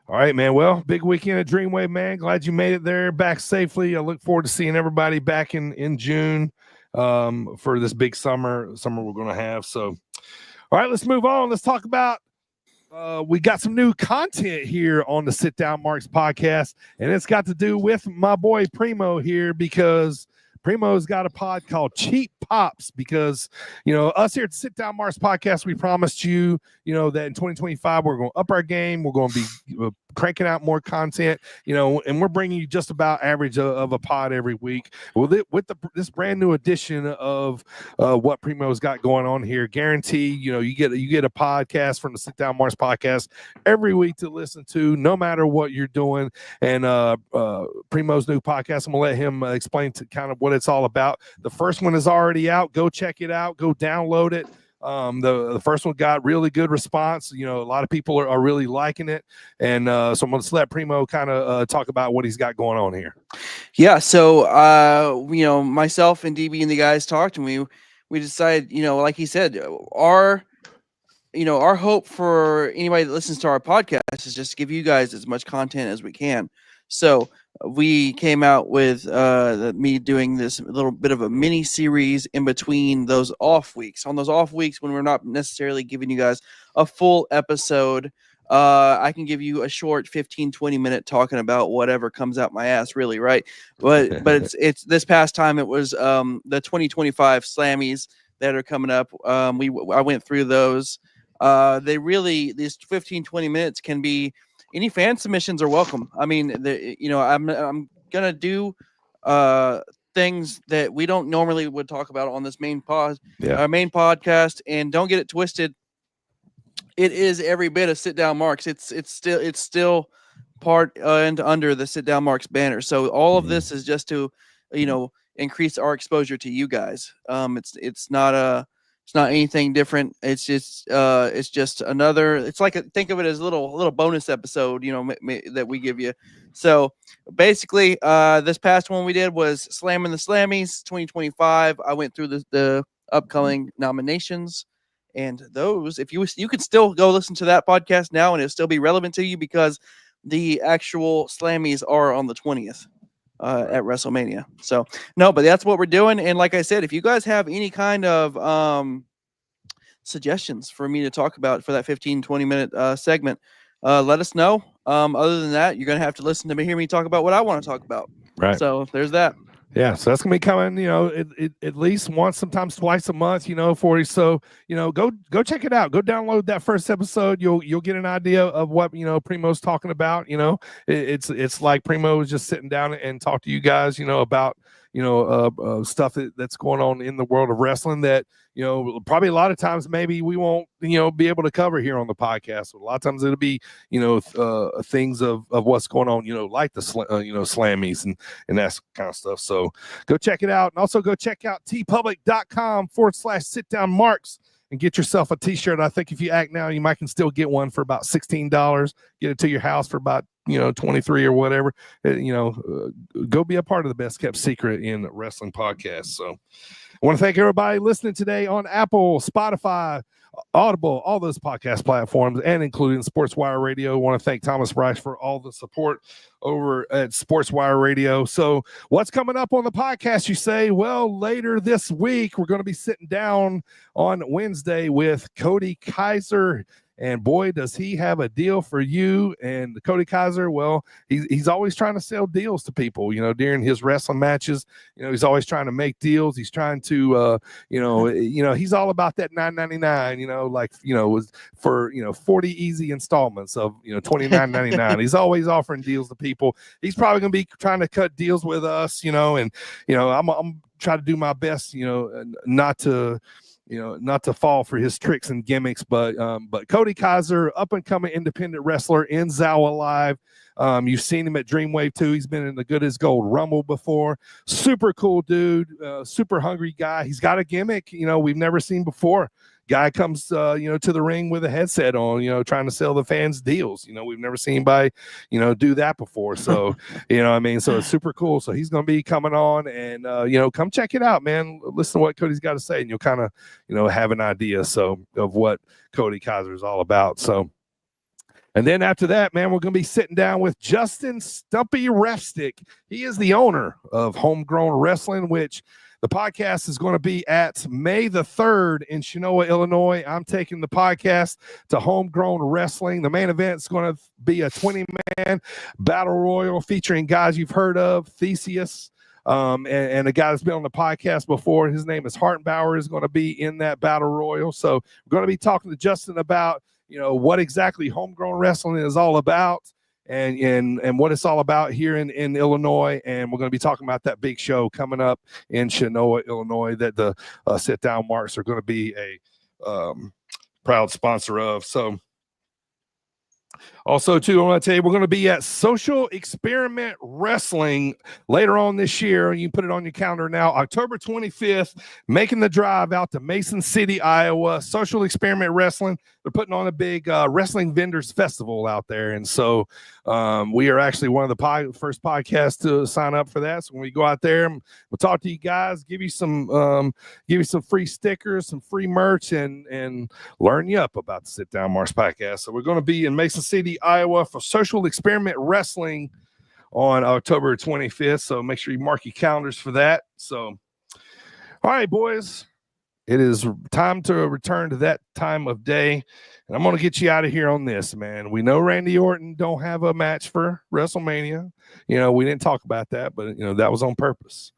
all right, man. Well, big weekend at Dreamwave, man. Glad you made it there back safely. I look forward to seeing everybody back in June for this big summer we're going to have. So, all right, let's move on. Let's talk about we got some new content here on the Sit Down Marks podcast, and it's got to do with my boy Primo here, because Primo's got a pod called Cheap Pops, because, us here at the Sit Down Marks podcast, we promised you, that in 2025, we're going to up our game. We're going to be cranking out more content, and we're bringing you just about average of a pod every week. Well, with this brand new edition of what Primo's got going on here, guarantee, you get a podcast from the Sit Down Marks podcast every week to listen to, no matter what you're doing. And Primo's new podcast, I'm going to let him explain to kind of what it's all about. The first one is already out. Go check it out. Go download it. The first one got really good response. A lot of people are really liking it. And so I'm going to let Primo kind of talk about what he's got going on here. Yeah. So, myself and DB and the guys talked, and we decided, like he said, our hope for anybody that listens to our podcast is just to give you guys as much content as we can. So we came out with me doing this little bit of a mini series in between those off weeks. On those off weeks when we're not necessarily giving you guys a full episode, I can give you a short 15-20 minute talking about whatever comes out my ass, really, right? But it's this past time it was the 2025 Slammies that are coming up. I went through those. These 15-20 minutes can be. Any fan submissions are welcome. I mean, I'm gonna do things that we don't normally would talk about on this main podcast, and don't get it twisted. It is every bit of Sit Down Marks. It's still part and under the Sit Down Marks banner. So all of this is just to increase our exposure to you guys. It's not anything different. It's just another. It's like think of it as a little bonus episode, that we give you. So basically, this past one we did was Slamming the Slammies 2025. I went through the upcoming nominations, and those, if you could still go listen to that podcast now, and it'll still be relevant to you because the actual Slammies are on the 20th. At WrestleMania. So no, but that's what we're doing. And like I said, if you guys have any kind of suggestions for me to talk about for that 15-20 minute segment, let us know. Other than that, you're gonna have to listen to me, hear me talk about what I want to talk about. Right. So there's that. Yeah, so that's gonna be coming, at least once, sometimes twice a month, for you. So, go check it out. Go download that first episode. You'll get an idea of what Primo's talking about. It's like Primo is just sitting down and talk to you guys, about stuff that's going on in the world of wrestling that probably a lot of times maybe we won't be able to cover here on the podcast. So a lot of times it'll be things of what's going on, like the Slammies and that kind of stuff. So go check it out, and also go check out tpublic.com/sitdownmarks and get yourself a t-shirt. I think if you act now, you might can still get one for about $16. Get it to your house for about 23 or whatever. Go be a part of the best kept secret in wrestling podcast. So I want to thank everybody listening today on Apple, Spotify, Audible, all those podcast platforms, and including SportsWire Radio. I want to thank Thomas Bryce for all the support over at SportsWire Radio. So what's coming up on the podcast, you say? Well, later this week, we're going to be sitting down on Wednesday with Cody Kaiser. And boy, does he have a deal for you. And Cody Kaiser, well, he's always trying to sell deals to people, during his wrestling matches. He's always trying to make deals. He's trying to, he's all about that $9.99, for 40 easy installments of, $29.99. He's always offering deals to people. He's probably going to be trying to cut deals with us, and I'm try to do my best, not to fall for his tricks and gimmicks, but Cody Kaiser, up and coming independent wrestler in Zawa Live. You've seen him at Dreamwave too. He's been in the Good as Gold Rumble before. Super cool dude, super hungry guy. He's got a gimmick, we've never seen before. Guy comes, to the ring with a headset on, trying to sell the fans deals. We've never seen anybody, do that before. So, so it's super cool. So he's going to be coming on and, come check it out, man. Listen to what Cody's got to say and you'll kind of, have an idea of what Cody Kaiser is all about. So, and then after that, man, we're going to be sitting down with Justin Stumpy Refstick. He is the owner of Homegrown Wrestling, which the podcast is going to be at May the 3rd in Chenoa, Illinois. I'm taking the podcast to Homegrown Wrestling. The main event is going to be a 20-man battle royal featuring guys you've heard of, Theseus, and a guy that's been on the podcast before. His name is Hartenbauer, is going to be in that battle royal. So we're going to be talking to Justin about, what exactly Homegrown Wrestling is all about. And what it's all about here in Illinois. And we're going to be talking about that big show coming up in Chenoa, Illinois, that the Sit Down Marks are going to be a proud sponsor of. So also, too, I want to tell you, we're going to be at Social Experiment Wrestling later on this year. You can put it on your calendar now, October 25th, making the drive out to Mason City, Iowa. Social Experiment Wrestling. They're putting on a big wrestling vendors festival out there. And so we are actually one of the first podcasts to sign up for that. So when we go out there, we'll talk to you guys, give you some free stickers, some free merch, and learn you up about the Sit Down Marks podcast. So we're going to be in Mason City, Iowa for Social Experiment Wrestling on October 25th. So make sure you mark your calendars for that. So, all right, boys. It is time to return to that time of day, and I'm going to get you out of here on this, man. We know Randy Orton don't have a match for WrestleMania. We didn't talk about that, but, that was on purpose.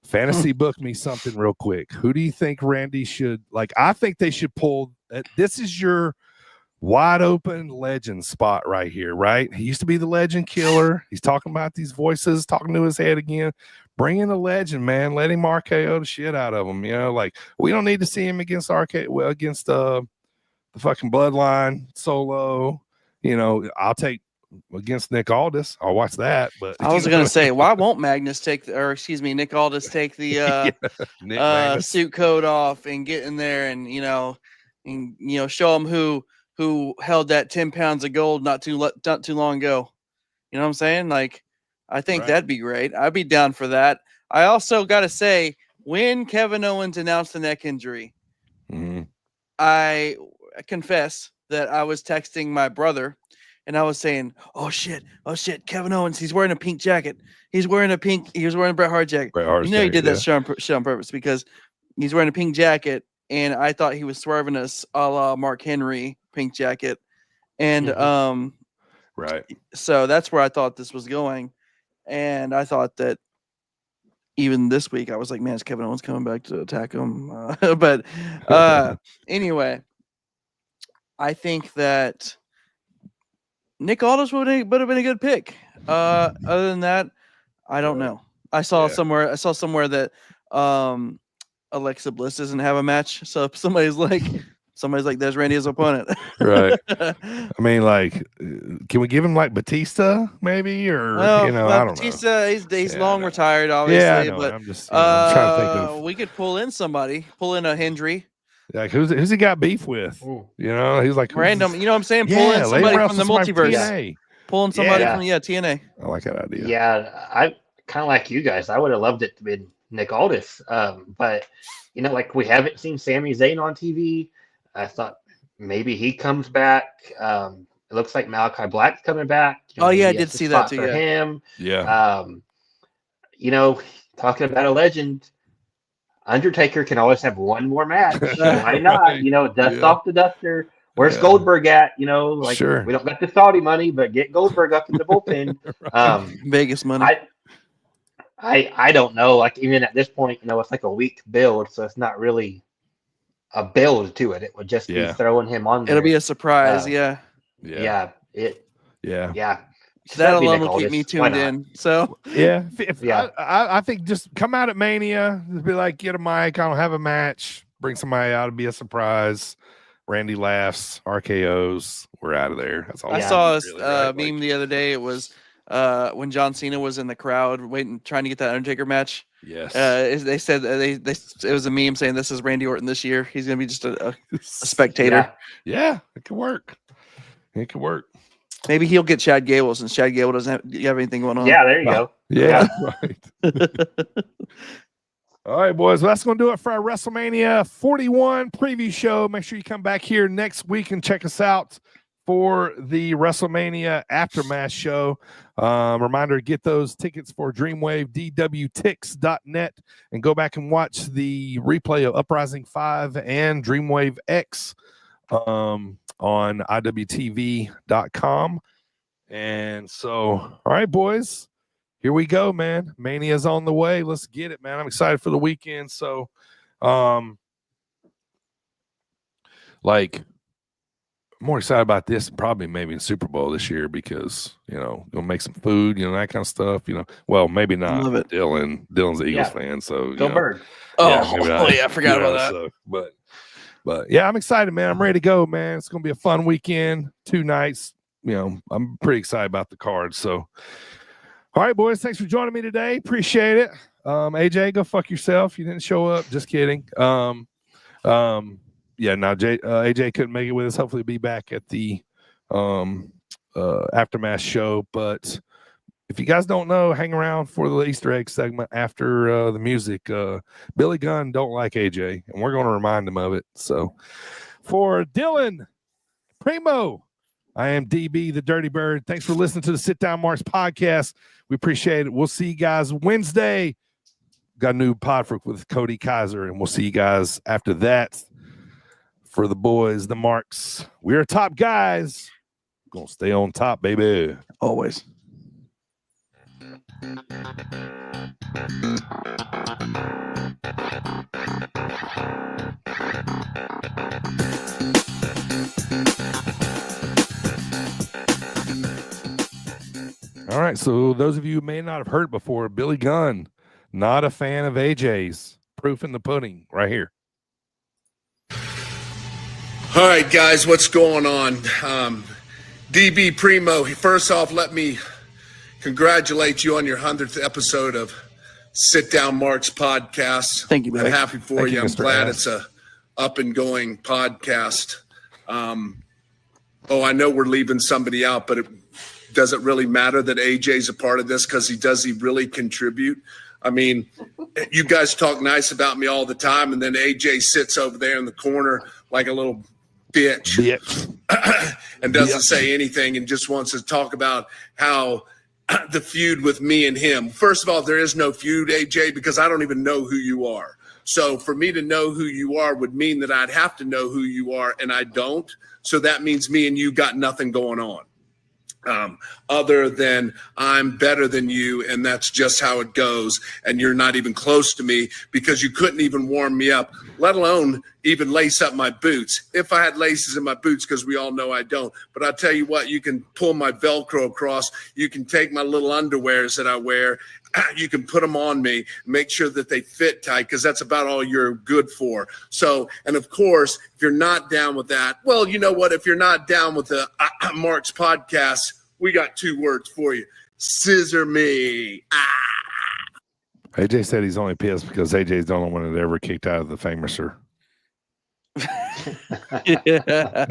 Fantasy book me something real quick. Who do you think Randy should, I think they should pull, this is your wide open legend spot right here, right? He used to be the legend killer. He's talking about these voices, talking to his head again. Bring in a legend, man. Let him RKO the shit out of him. We don't need to see him against the fucking Bloodline Solo. I'll take against Nick Aldis. I'll watch that. But I was going to say, why won't Nick Aldis take the suit coat off and get in there and show him who held that 10 pounds of gold not too long ago. You know what I'm saying? I think that'd be great. I'd be down for that. I also got to say, when Kevin Owens announced the neck injury, I confess that I was texting my brother and I was saying, oh shit, Kevin Owens, he's wearing a pink jacket. He was wearing a Bret Hart jacket. He did that shit on purpose because he's wearing a pink jacket and I thought he was swerving us a la Mark Henry pink jacket. And so that's where I thought this was going. And I thought that even this week, I was like, man, is Kevin Owens coming back to attack him? But anyway, I think that Nick Aldis would have been a good pick. Other than that, I don't know. I saw somewhere that Alexa Bliss doesn't have a match. So if somebody's like, there's Randy's opponent. Right. I mean, can we give him Batista maybe? Or, I don't know. Batista, he's long retired, obviously. Yeah, I know. But I'm just I'm trying to think of. We could pull in a Hendry. Who's he got beef with? Ooh. He's like random. You know what I'm saying? Pull in somebody from the multiverse. TNA. Pulling somebody from TNA. I like that idea. Yeah, I kind of like you guys. I would have loved it to be Nick Aldis. But we haven't seen Sami Zayn on TV. I thought maybe he comes back. It looks like Malachi Black's coming back. I did see that too. For him. Yeah. Talking about a legend, Undertaker can always have one more match. Why not? Dust off the duster. Where's Goldberg at? Sure. We don't got the Saudi money, but get Goldberg up in the bullpen. Vegas money. I don't know. Even at this point, it's like a week build, so it's not really a build to it. It would just be throwing him on there. It'll be a surprise. Yeah. That alone will keep me tuned in. So yeah, Yeah. I think just come out at Mania, just be like, get a mic. I don't have a match. Bring somebody out. It'll be a surprise. Randy laughs, RKOs. We're out of there. That's all. I saw a meme the other day. It was when John Cena was in the crowd trying to get that Undertaker match. Yes. They said it was a meme saying this is Randy Orton this year. He's gonna be just a spectator. Yeah, it could work. It could work. Maybe he'll get Chad Gable since Chad Gable doesn't have anything going on. Yeah, there you go. Yeah. Right. All right, boys. Well, that's going to do it for our WrestleMania 41 preview show. Make sure you come back here next week and check us out for the WrestleMania Aftermath show. Reminder, get those tickets for Dreamwave, dwtix.net, and go back and watch the replay of Uprising 5 and Dreamwave X on iwtv.com. And so, all right, boys. Here we go, man. Mania's on the way. Let's get it, man. I'm excited for the weekend. So, I'm more excited about this and probably maybe in Super Bowl this year because, gonna make some food, that kind of stuff, Well, maybe not. Love it. Dylan's an Eagles fan, so Go Bird. I forgot about that. So, but yeah, I'm excited, man. I'm ready to go, man. It's gonna be a fun weekend, 2 nights. I'm pretty excited about the card. So, all right, boys, thanks for joining me today. Appreciate it. AJ, go fuck yourself. You didn't show up. Just kidding. Yeah, now AJ couldn't make it with us. Hopefully he'll be back at the Aftermath show. But if you guys don't know, hang around for the Easter egg segment after the music. Billy Gunn don't like AJ, and we're going to remind him of it. So for Dylan, Primo, I am DB, the Dirty Bird. Thanks for listening to the Sit Down Marks podcast. We appreciate it. We'll see you guys Wednesday. Got a new pod with Cody Kaiser, and we'll see you guys after that. For the boys, the Marks, we're top guys. Gonna stay on top, baby. Always. All right, so those of you who may not have heard before, Billy Gunn, not a fan of AJ's. Proof in the pudding right here. All right, guys, what's going on? DB Primo, first off, let me congratulate you on your 100th episode of Sit Down Marks podcast. Thank you, I'm happy for Thank you. I'm Mr. glad S. it's a up and going podcast. I know we're leaving somebody out, but does it really matter that AJ's a part of this? Because he really contribute? I mean, you guys talk nice about me all the time, and then AJ sits over there in the corner like a little bitch and doesn't say anything and just wants to talk about how the feud with me and him. First of all, there is no feud, AJ, because I don't even know who you are. So for me to know who you are would mean that I'd have to know who you are, and I don't. So that means me and you got nothing going on. Other than I'm better than you, and that's just how it goes, and you're not even close to me because you couldn't even warm me up, let alone even lace up my boots. If I had laces in my boots, because we all know I don't. But I'll tell you what, you can pull my Velcro across, you can take my little underwears that I wear, you can put them on me, make sure that they fit tight, because that's about all you're good for. So, and of course, if you're not down with that, well, you know what? If you're not down with the Marks podcast, we got 2 words for you. Scissor me. AJ said he's only pissed because AJ's the only one that ever kicked out of the Famouser. Yeah.